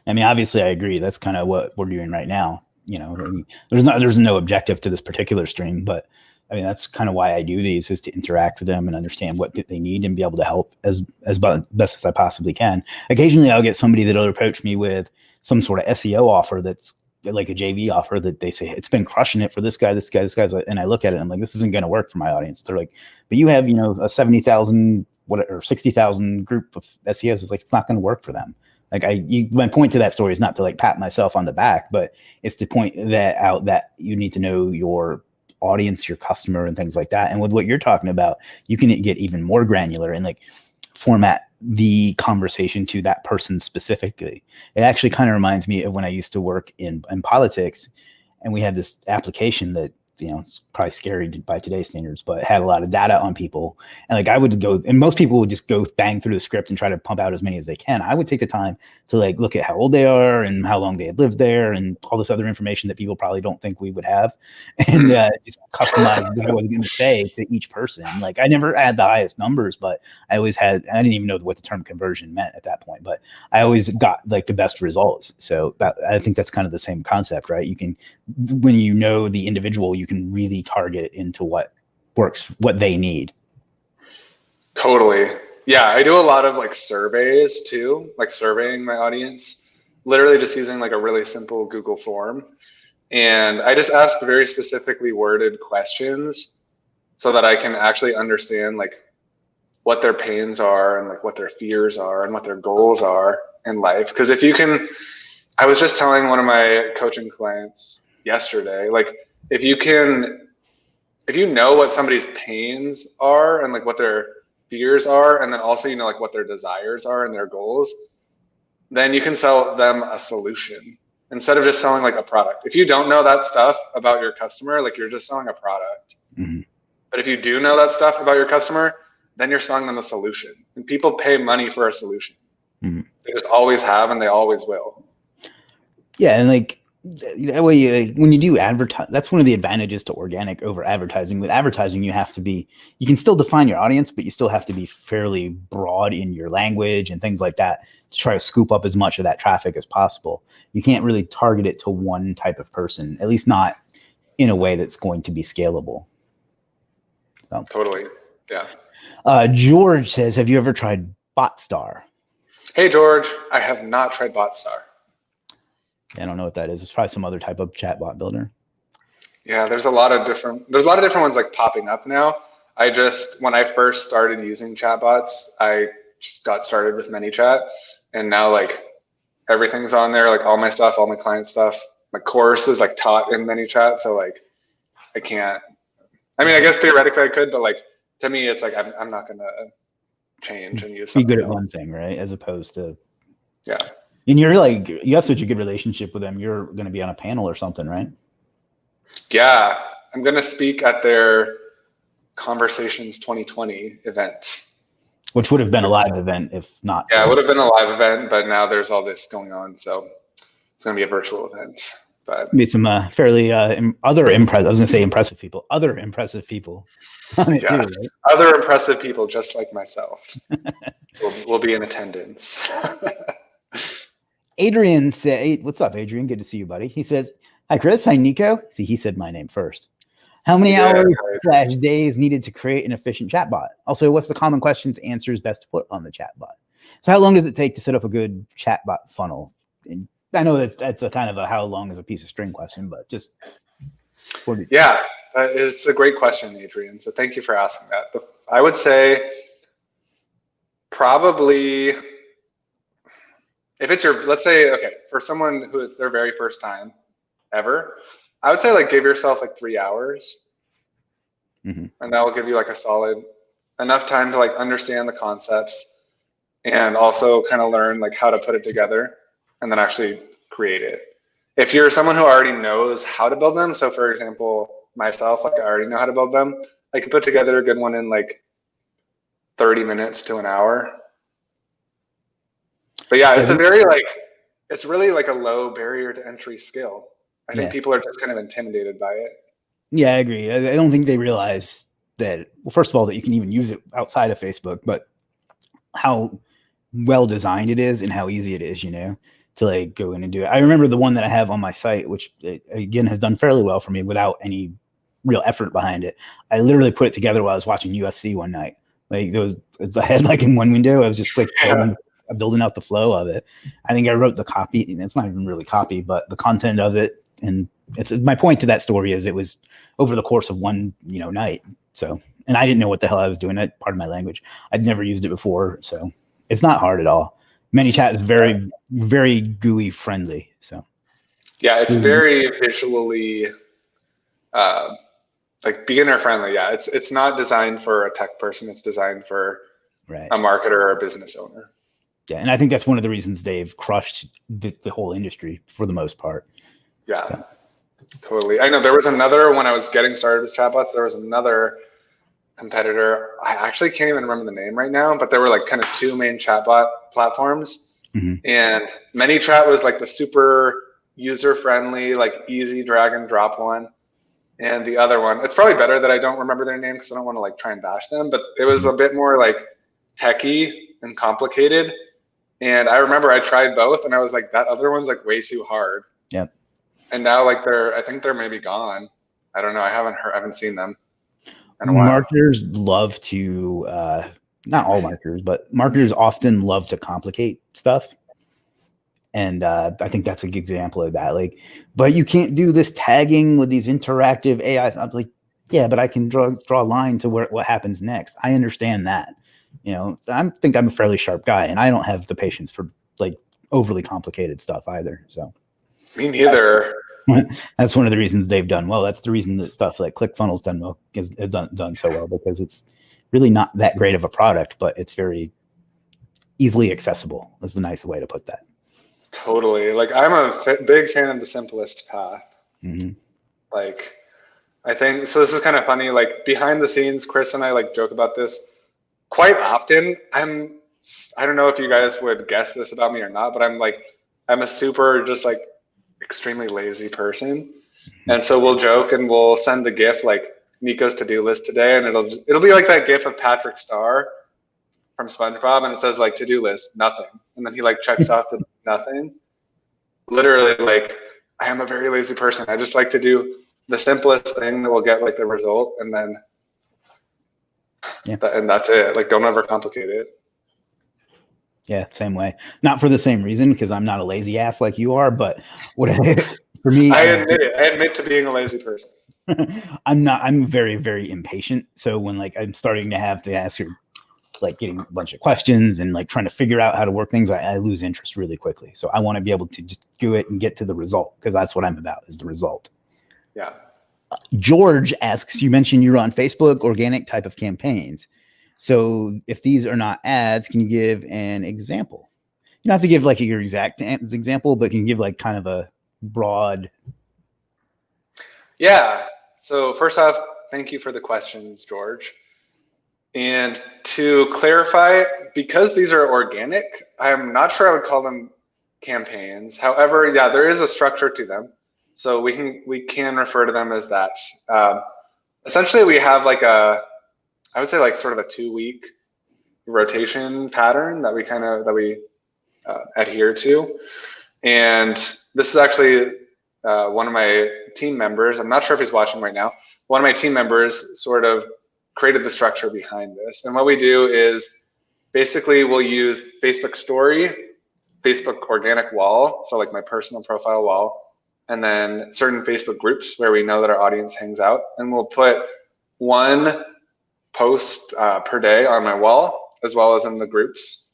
I mean, obviously I agree. That's kind of what we're doing right now. I mean, there's no objective to this particular stream, but I mean, that's kind of why I do these, is to interact with them and understand what they need and be able to help as best as I possibly can. Occasionally I'll get somebody that'll approach me with some sort of SEO offer that's like a JV offer that they say, it's been crushing it for this guy's, and I look at it and I'm like, this isn't going to work for my audience. They're like, but you have, a 70,000 or 60,000 group of SEOs. It's like, it's not going to work for them. Like my point to that story is not to like pat myself on the back, but it's to point that out that you need to know your audience, your customer, and things like that. And with what you're talking about, you can get even more granular and like format the conversation to that person specifically. It actually kind of reminds me of when I used to work in politics, and we had this application that it's probably scary by today's standards, but it had a lot of data on people. And like I would go, and most people would just go bang through the script and try to pump out as many as they can. I would take the time to like look at how old they are and how long they had lived there and all this other information that people probably don't think we would have, and just customize what I was going to say to each person. Like I never had the highest numbers, but I didn't even know what the term conversion meant at that point, but I always got like the best results. So I think that's kind of the same concept, right? You can, when you know the individual, you can really target into what works, what they need. Totally. Yeah, I do a lot of like surveys too, like surveying my audience, literally just using like a really simple Google form. And I just ask very specifically worded questions so that I can actually understand like what their pains are and like what their fears are and what their goals are in life. Because I was just telling one of my coaching clients yesterday, like if you know what somebody's pains are and like what their fears are, and then also like what their desires are and their goals, then you can sell them a solution instead of just selling like a product. If you don't know that stuff about your customer, like you're just selling a product. Mm-hmm. But if you do know that stuff about your customer, then you're selling them a solution. And people pay money for a solution. Mm-hmm. They just always have, and they always will. Yeah, and like that way, when you do advertise, that's one of the advantages to organic over advertising. With advertising, you can still define your audience, but you still have to be fairly broad in your language and things like that to try to scoop up as much of that traffic as possible. You can't really target it to one type of person, at least not in a way that's going to be scalable. So. Totally. Yeah. George says, have you ever tried BotStar? Hey, George, I have not tried BotStar. I don't know what that is. It's probably some other type of chatbot builder. Yeah, there's a lot of different ones like popping up now. When I first started using chatbots, I just got started with ManyChat, and now like everything's on there, like all my stuff, all my client stuff. My course is like taught in ManyChat, so like I can't. I mean, I guess theoretically I could, but like to me, it's like I'm not gonna change and use something be good else. At one thing, right? As opposed to yeah. And you're like, you have such a good relationship with them. You're going to be on a panel or something, right? Yeah, I'm going to speak at their Conversations 2020 event. Which would have been a live event if not. Yeah, it would have been a live event, but now there's all this going on, so it's going to be a virtual event. But meet some fairly other impressive. I was going to say impressive people. Other impressive people on it too, right? Other impressive people just like myself will be in attendance. Adrian said, hey, what's up, Adrian? Good to see you, buddy. He says, hi, Chris. Hi, Nico. See, he said my name first. How many hours/days needed to create an efficient chatbot? Also, what's the common questions, answers best to put on the chatbot? So how long does it take to set up a good chatbot funnel? And I know that's a kind of a how long is a piece of string question, but just. Yeah, it's a great question, Adrian. So thank you for asking that. I would say probably, if it's let's say, okay, for someone who it's their very first time ever, I would say like give yourself like 3 hours, and that will give you like a solid enough time to like understand the concepts and also kind of learn like how to put it together and then actually create it. If you're someone who already knows how to build them, so for example, myself, like I already know how to build them, I can put together a good one in like 30 minutes to an hour. But yeah, it's it's really like a low barrier to entry skill. I think people are just kind of intimidated by it. Yeah, I agree. I don't think they realize that, well, first of all, that you can even use it outside of Facebook, but how well designed it is and how easy it is, to like go in and do it. I remember the one that I have on my site, which again has done fairly well for me without any real effort behind it. I literally put it together while I was watching UFC one night. Like I had like in one window, I was just like building out the flow of it. I think I wrote the copy, and it's not even really copy, but the content of it. And it's my point to that story is it was over the course of one, night. So, and I didn't know what the hell I was doing. Pardon my language. I'd never used it before. So it's not hard at all. ManyChat is very, very GUI friendly. So yeah, it's very visually, like beginner friendly. Yeah. It's not designed for a tech person. It's designed for a marketer or a business owner. Yeah. And I think that's one of the reasons they've crushed the whole industry for the most part. Yeah. So. Totally. I know there was another, when I was getting started with chatbots, there was another competitor. I actually can't even remember the name right now, but there were like kind of two main chatbot platforms. And ManyChat was like the super user-friendly, like easy drag and drop one. And the other one, it's probably better that I don't remember their name because I don't want to like try and bash them, but it was a bit more like techy and complicated. And I remember I tried both and I was like, that other one's like way too hard. Yep. And now like I think they're maybe gone. I don't know. I haven't seen them in a while. Marketers love to, not all marketers, but marketers often love to complicate stuff. And I think that's a good example of that. Like, but you can't do this tagging with these interactive AI. I'm like, yeah, but I can draw a line to what happens next. I understand that. You know, I think I'm a fairly sharp guy, and I don't have the patience for like overly complicated stuff either. So me neither. That's one of the reasons they've done well. That's the reason that stuff like ClickFunnels done well is done so well, because it's really not that great of a product, but it's very easily accessible. Is the nice way to put that. Totally. Like I'm a big fan of the simplest path. Like I think, so this is kind of funny, like behind the scenes, Chris and I like joke about this quite often. I don't know if you guys would guess this about me or not, but I'm a super just like extremely lazy person. And so we'll joke and we'll send the GIF like Nico's to-do list today. And it'll be like that GIF of Patrick Star from SpongeBob, and it says like to-do list, nothing. And then he like checks off the nothing. Literally, like I am a very lazy person. I just like to do the simplest thing that will get like the result, and then and that's it. Like don't overcomplicate it. Yeah, same way. Not for the same reason, because I'm not a lazy ass like you are, but for me, I admit it. I admit to being a lazy person. I'm very, very impatient. So when like I'm starting to have to ask her, like getting a bunch of questions and like trying to figure out how to work things, I lose interest really quickly. So I want to be able to just do it and get to the result, because that's what I'm about, is the result. Yeah. George asks, you mentioned you run Facebook organic type of campaigns. So if these are not ads, can you give an example? You don't have to give like your exact example, but can you give like kind of a broad? Yeah. So first off, thank you for the questions, George. And to clarify, because these are organic, I'm not sure I would call them campaigns. However, yeah, there is a structure to them. So we can refer to them as that. Essentially, we have like I would say like sort of a 2-week rotation pattern that we adhere to. And this is actually one of my team members. I'm not sure if he's watching right now. One of my team members sort of created the structure behind this. And what we do is basically we'll use Facebook story, Facebook organic wall, so like my personal profile wall, and then certain Facebook groups where we know that our audience hangs out. And we'll put one post per day on my wall, as well as in the groups.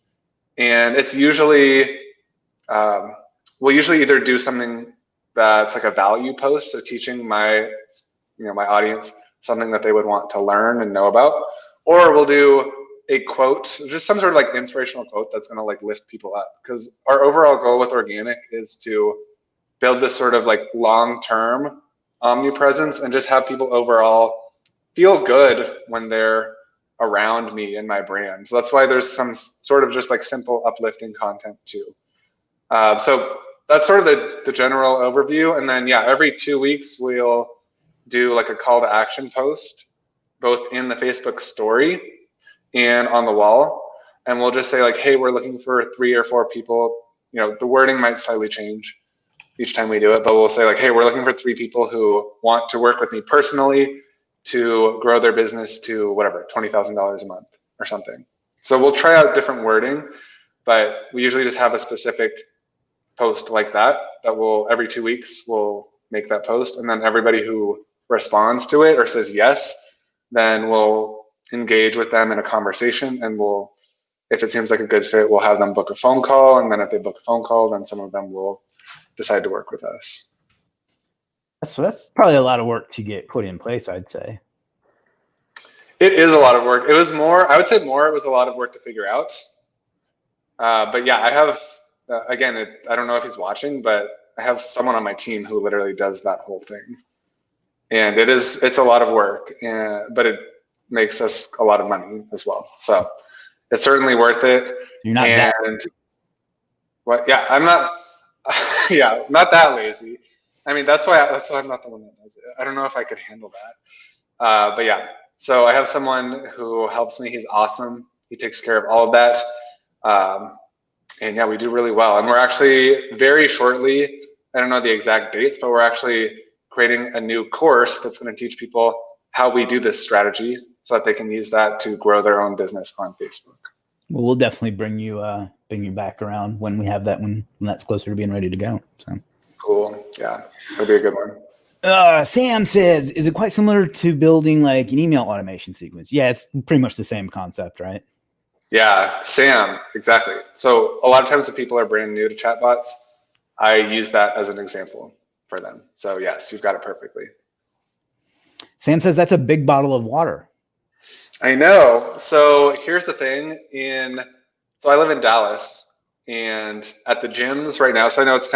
And it's usually, we'll usually either do something that's like a value post, so teaching my audience something that they would want to learn and know about, or we'll do a quote, just some sort of like inspirational quote that's going to like lift people up. Because our overall goal with organic is to build this sort of like long-term omnipresence and just have people overall feel good when they're around me and my brand. So that's why there's some sort of just like simple uplifting content too. So that's sort of the general overview. And then yeah, every 2 weeks we'll do like a call to action post, both in the Facebook story and on the wall. And we'll just say like, hey, we're looking for 3 or 4 people. You know, the wording might slightly change each time we do it, but we'll say like, hey, we're looking for 3 people who want to work with me personally to grow their business to whatever, $20,000 a month or something. So we'll try out different wording, but we usually just have a specific post like that will every 2 weeks we'll make that post, and then everybody who responds to it or says yes, then we'll engage with them in a conversation, and if it seems like a good fit, we'll have them book a phone call, and then if they book a phone call, then some of them will decide to work with us. So that's probably a lot of work to get put in place, I'd say. It is a lot of work. It was more, I would say more, it was a lot of work to figure out. But yeah, I have, again, I don't know if he's watching, but I have someone on my team who literally does that whole thing. And it's a lot of work, but it makes us a lot of money as well. So it's certainly worth it. You're not that. What? Yeah, I'm not. Yeah, not that lazy. I mean, that's why I'm not the one that does it. I don't know if I could handle that. But yeah, so I have someone who helps me. He's awesome. He takes care of all of that. And yeah, we do really well. And we're actually very shortly, I don't know the exact dates, but we're actually creating a new course that's going to teach people how we do this strategy so that they can use that to grow their own business on Facebook. Well, we'll definitely bring you back around when we have that when that's closer to being ready to go. So cool. Yeah, that'll be a good one. Sam says, is it quite similar to building like an email automation sequence? Yeah, it's pretty much the same concept, right? Yeah, Sam, exactly. So a lot of times when people are brand new to chatbots, I use that as an example for them. So yes, you've got it perfectly. Sam says that's a big bottle of water. I know. So here's the thing. So I live in Dallas, and at the gyms right now, so I know it's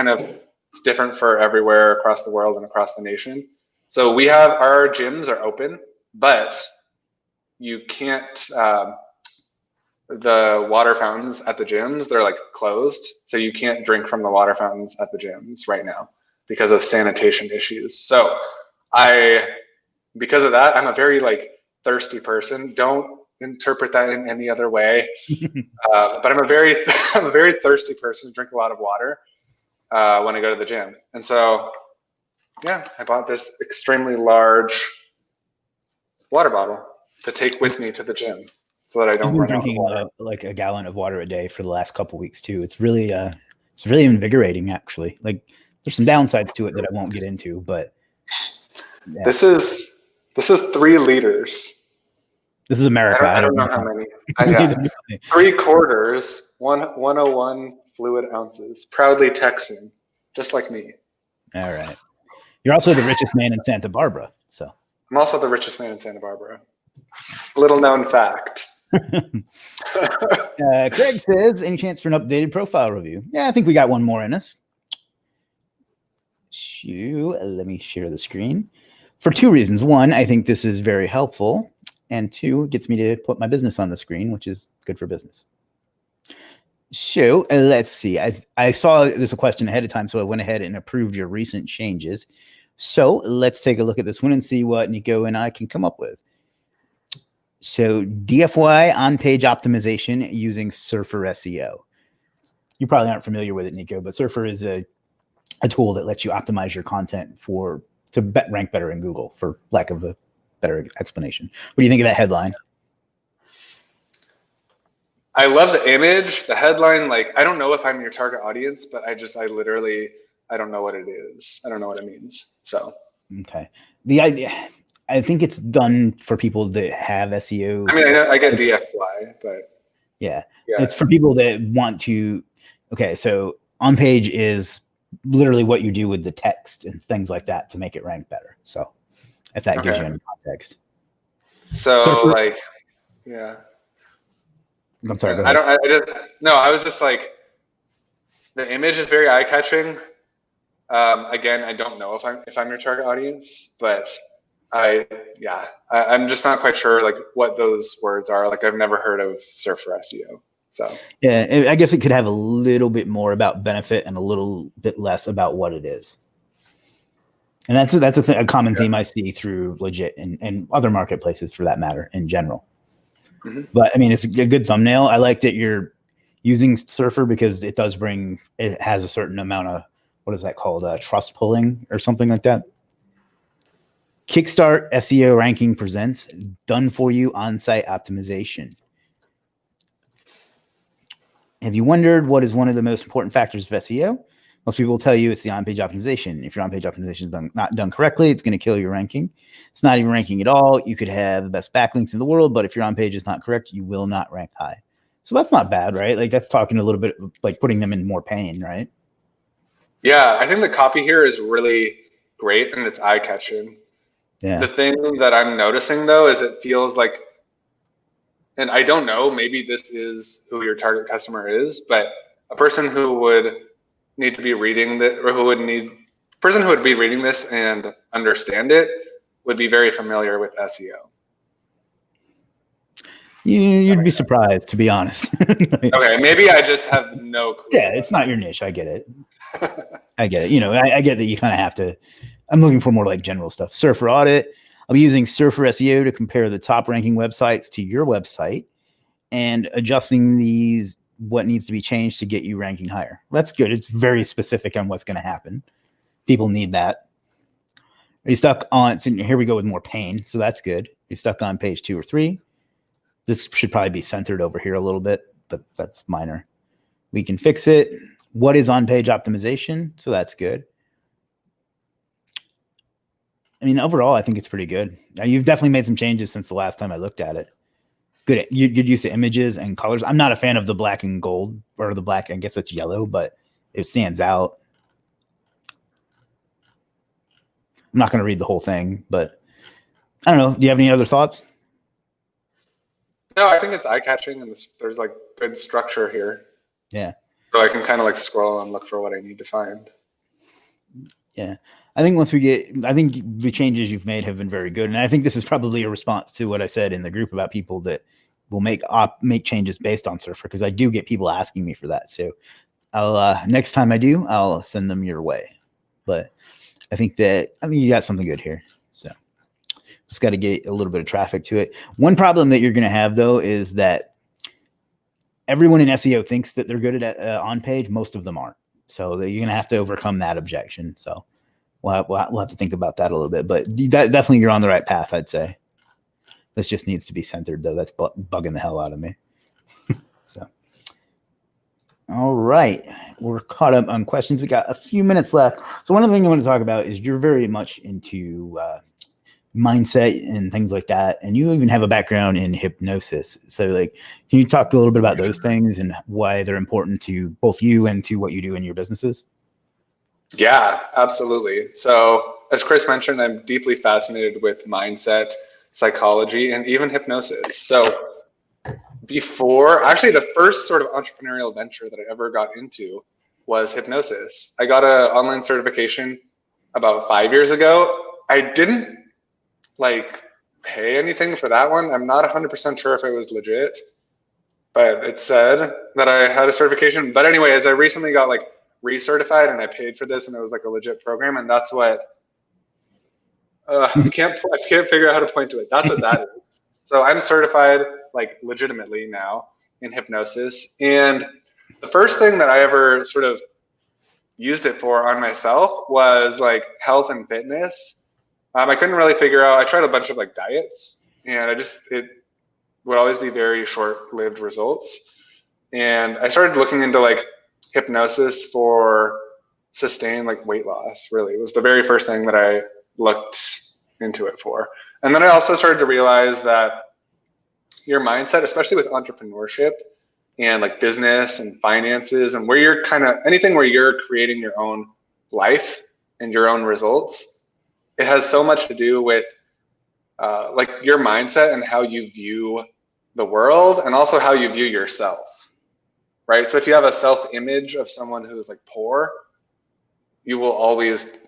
different for everywhere across the world and across the nation. So our gyms are open, but you can't, the water fountains at the gyms, they're like closed. So you can't drink from the water fountains at the gyms right now because of sanitation issues. So because of that, I'm a very thirsty person. Don't interpret that in any other way. But I'm a very thirsty person, drink a lot of water when I go to the gym. And so, yeah, I bought this extremely large water bottle to take with me to the gym so that I don't run out of water. Like a gallon of water a day for the last couple weeks too. It's really invigorating actually. Like there's some downsides to it that I won't get into, but yeah. This is 3 liters. This is America. I don't know how many. I got 3/4, 101 fluid ounces. Proudly Texan, just like me. All right. You're also the richest man in Santa Barbara. So I'm also the richest man in Santa Barbara. Little known fact. Craig says, any chance for an updated profile review? Yeah, I think we got one more in us. Let me share the screen. For 2 reasons. 1, I think this is very helpful. And 2, it gets me to put my business on the screen, which is good for business. So let's see. I saw this a question ahead of time, so I went ahead and approved your recent changes. So let's take a look at this one and see what Nico and I can come up with. So DFY on-page optimization using Surfer SEO. You probably aren't familiar with it, Nico, but Surfer is a tool that lets you optimize your content to rank better in Google, for lack of a better explanation. What do you think of that headline? I love the image, the headline. I don't know if I'm your target audience, but I don't know what it is. I don't know what it means. So okay, the idea. I think it's done for people that have SEO. I mean, I get DFY, but yeah, it's for people that want to. Okay, so on page is literally what you do with the text and things like that to make it rank better. So if that gives you any context. So yeah. I'm sorry. I was just the image is very eye-catching. Again, I don't know if I'm your target audience, but I'm just not quite sure what those words are. I've never heard of Surfer SEO. So yeah, I guess it could have a little bit more about benefit and a little bit less about what it is. And that's a common theme I see through Legiit and other marketplaces for that matter in general. Mm-hmm. But I mean, it's a good thumbnail. I like that you're using Surfer because it has a certain amount of, what is that called? Trust pulling or something like that. Kickstart SEO Ranking presents done for you on-site optimization. Have you wondered what is one of the most important factors of SEO? Most people will tell you it's the on-page optimization. If your on-page optimization is not done correctly, it's going to kill your ranking. It's not even ranking at all. You could have the best backlinks in the world, but if your on-page is not correct, you will not rank high. So that's not bad, right? That's talking a little bit putting them in more pain, right? Yeah, I think the copy here is really great and it's eye-catching. Yeah. The thing that I'm noticing though is it feels like, and I don't know, maybe this is who your target customer is, but a person who would need to be reading that, or person who would be reading this and understand it would be very familiar with SEO. You'd be surprised, to be honest. Okay, maybe I just have no clue. Yeah, it's not your niche. I get it. I get it. You know, I get that you kind of have to. I'm looking for more like general stuff. Surfer audit. I'll be using Surfer SEO to compare the top ranking websites to your website and adjusting these, what needs to be changed to get you ranking higher. That's good. It's very specific on what's going to happen. People need that. Are you stuck on, so here we go with more pain. So that's good. You're stuck on page 2 or 3. This should probably be centered over here a little bit, but that's minor. We can fix it. What is on-page optimization? So that's good. I mean, overall, I think it's pretty good. Now, you've definitely made some changes since the last time I looked at it. Good use of images and colors. I'm not a fan of the black and gold, or the black, I guess it's yellow, but it stands out. I'm not going to read the whole thing, but I don't know. Do you have any other thoughts? No, I think it's eye-catching, and there's like good structure here. Yeah. So I can kind of like scroll and look for what I need to find. Yeah. I think I think the changes you've made have been very good. And I think this is probably a response to what I said in the group about people that will make changes based on Surfer, because I do get people asking me for that. So I'll, next time I do, I'll send them your way. But I think you got something good here. So just got to get a little bit of traffic to it. One problem that you're going to have, though, is that everyone in SEO thinks that they're good at on page. Most of them aren't. So you're going to have to overcome that objection. So we'll have to think about that a little bit. But definitely you're on the right path, I'd say. This just needs to be centered, though. That's bugging the hell out of me. So, all right. We're caught up on questions. We got a few minutes left. So one of the things I want to talk about is you're very much into mindset and things like that, and you even have a background in hypnosis. So like, can you talk a little bit about those things and why they're important to both you and to what you do in your businesses? Yeah, absolutely. So as Chris mentioned, I'm deeply fascinated with mindset, psychology, and even hypnosis. So actually the first sort of entrepreneurial venture that I ever got into was hypnosis. I got an online certification about 5 years ago. I didn't like pay anything for that one. I'm not 100% sure if it was legit, but it said that I had a certification. But anyway, as I recently got like recertified and I paid for this and it was like a legit program, and that's what I can't figure out how to point to it. That's what that is. So I'm certified like legitimately now in hypnosis. And the first thing that I ever sort of used it for on myself was like health and fitness. I couldn't really figure out, I tried a bunch of like diets, and it would always be very short-lived results. And I started looking into like hypnosis for sustained like weight loss. Really, it was the very first thing that I looked into it for. And then I also started to realize that your mindset, especially with entrepreneurship and like business and finances, and where you're anything where you're creating your own life and your own results, it has so much to do with like your mindset and how you view the world, and also how you view yourself, right? So if you have a self-image of someone who is like poor, you will always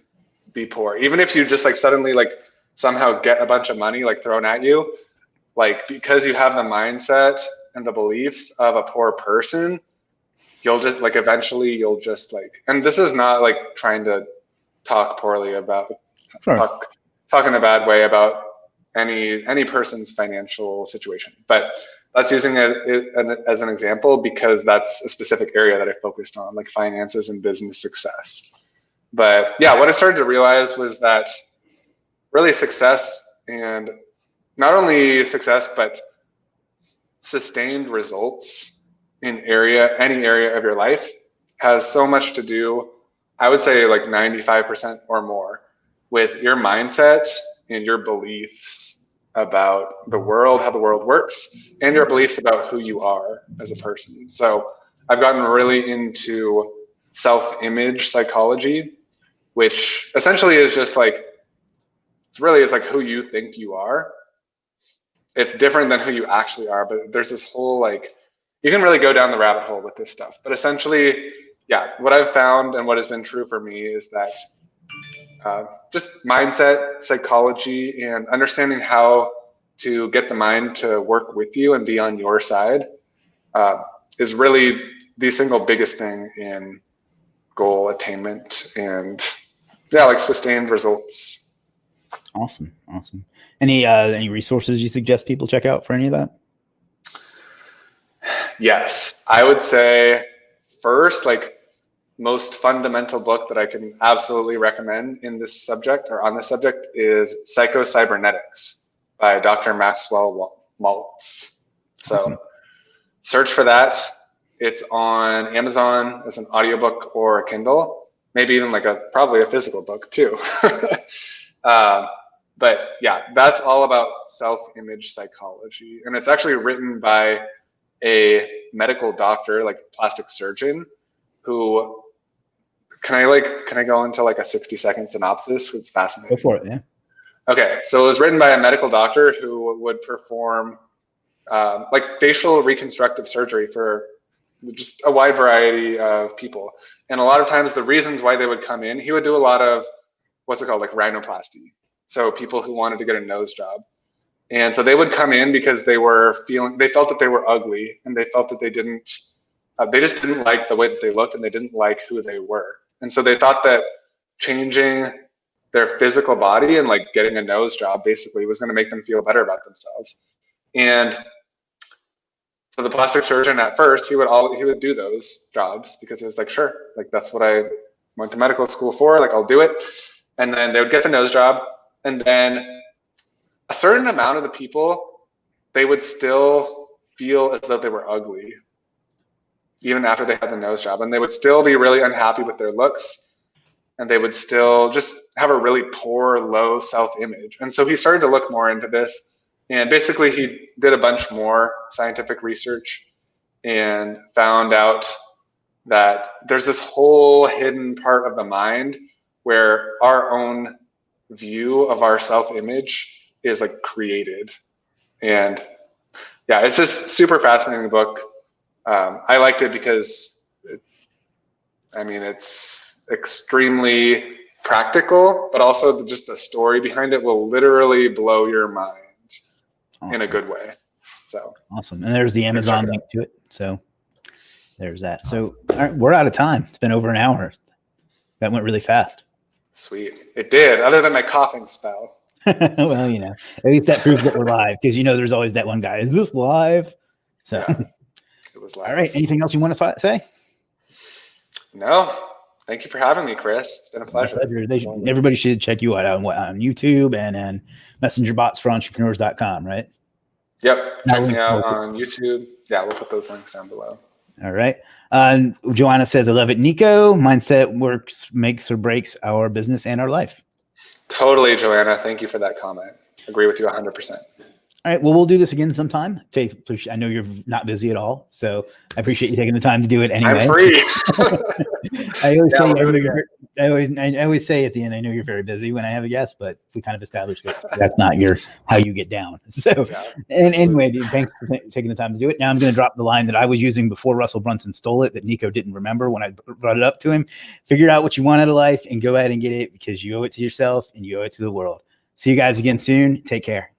be poor. Even if you just like suddenly like somehow get a bunch of money like thrown at you, like because you have the mindset and the beliefs of a poor person, you'll just like eventually you'll just like, and this is not like trying to talk poorly about talk in a bad way about any person's financial situation, but that's using it as an example because that's a specific area that I focused on, like finances and business success. But yeah, what I started to realize was that really success, and not only success, but sustained results in any area of your life has so much to do, I would say like 95% or more, with your mindset and your beliefs about the world, how the world works, and your beliefs about who you are as a person. So I've gotten really into self-image psychology, which essentially is just like, it's like who you think you are. It's different than who you actually are, but there's this whole like, you can really go down the rabbit hole with this stuff. But essentially, yeah, what I've found and what has been true for me is that just mindset, psychology, and understanding how to get the mind to work with you and be on your side is really the single biggest thing in goal attainment and like sustained results. Awesome. Any resources you suggest people check out for any of that? Yes, I would say first, like, most fundamental book that I can absolutely recommend in this subject or on this subject is Psycho-Cybernetics by Dr. Maxwell Maltz. So awesome. Search for that. It's on Amazon as an audiobook or a Kindle, maybe even like probably a physical book too. But yeah, that's all about self-image psychology. And it's actually written by a medical doctor, like a plastic surgeon, who can I go into like a 60-second synopsis? It's fascinating. Go for it, yeah. Okay, so it was written by a medical doctor who would perform like facial reconstructive surgery for just a wide variety of people. And a lot of times the reasons why they would come in, he would do a lot of, what's it called, like rhinoplasty. So people who wanted to get a nose job. And so they would come in because they felt that they were ugly, and they felt that they just didn't like the way that they looked, and they didn't like who they were. And so they thought that changing their physical body and like getting a nose job basically was going to make them feel better about themselves. And so the plastic surgeon at first, he would do those jobs because he was like, sure, like that's what I went to medical school for, like I'll do it. And then they would get the nose job, and then a certain amount of the people, they would still feel as though they were ugly even after they had the nose job, and they would still be really unhappy with their looks, and they would still just have a really poor, low self-image. And so he started to look more into this, and basically he did a bunch more scientific research and found out that there's this whole hidden part of the mind where our own view of our self-image is like created. And yeah, it's just super fascinating book. I liked it because it's extremely practical, but also just the story behind it will literally blow your mind in a good way. So awesome. And there's the Amazon link to it. So there's that. So all right, we're out of time. It's been over an hour. That went really fast. Sweet. It did, other than my coughing spell. Well, at least that proves that we're live, because there's always that one guy. Is this live? So yeah, it was live. All right. Anything else you want to say? No. Thank you for having me, Chris. It's been a pleasure. Everybody should check you out on YouTube and Messenger Bots for Entrepreneurs.com, right? Yep. Check me out on YouTube. Yeah, we'll put those links down below. All right. Joanna says, I love it, Nico. Mindset makes or breaks our business and our life. Totally, Joanna. Thank you for that comment. Agree with you 100%. All right. Well, we'll do this again sometime. I know you're not busy at all, so I appreciate you taking the time to do it anyway. I'm free. I always say at the end, I know you're very busy when I have a guest, but we kind of established that that's not how you get down. So, and anyway, dude, thanks for taking the time to do it. Now I'm going to drop the line that I was using before Russell Brunson stole it, that Nico didn't remember when I brought it up to him. Figure out what you want out of life and go ahead and get it, because you owe it to yourself and you owe it to the world. See you guys again soon. Take care.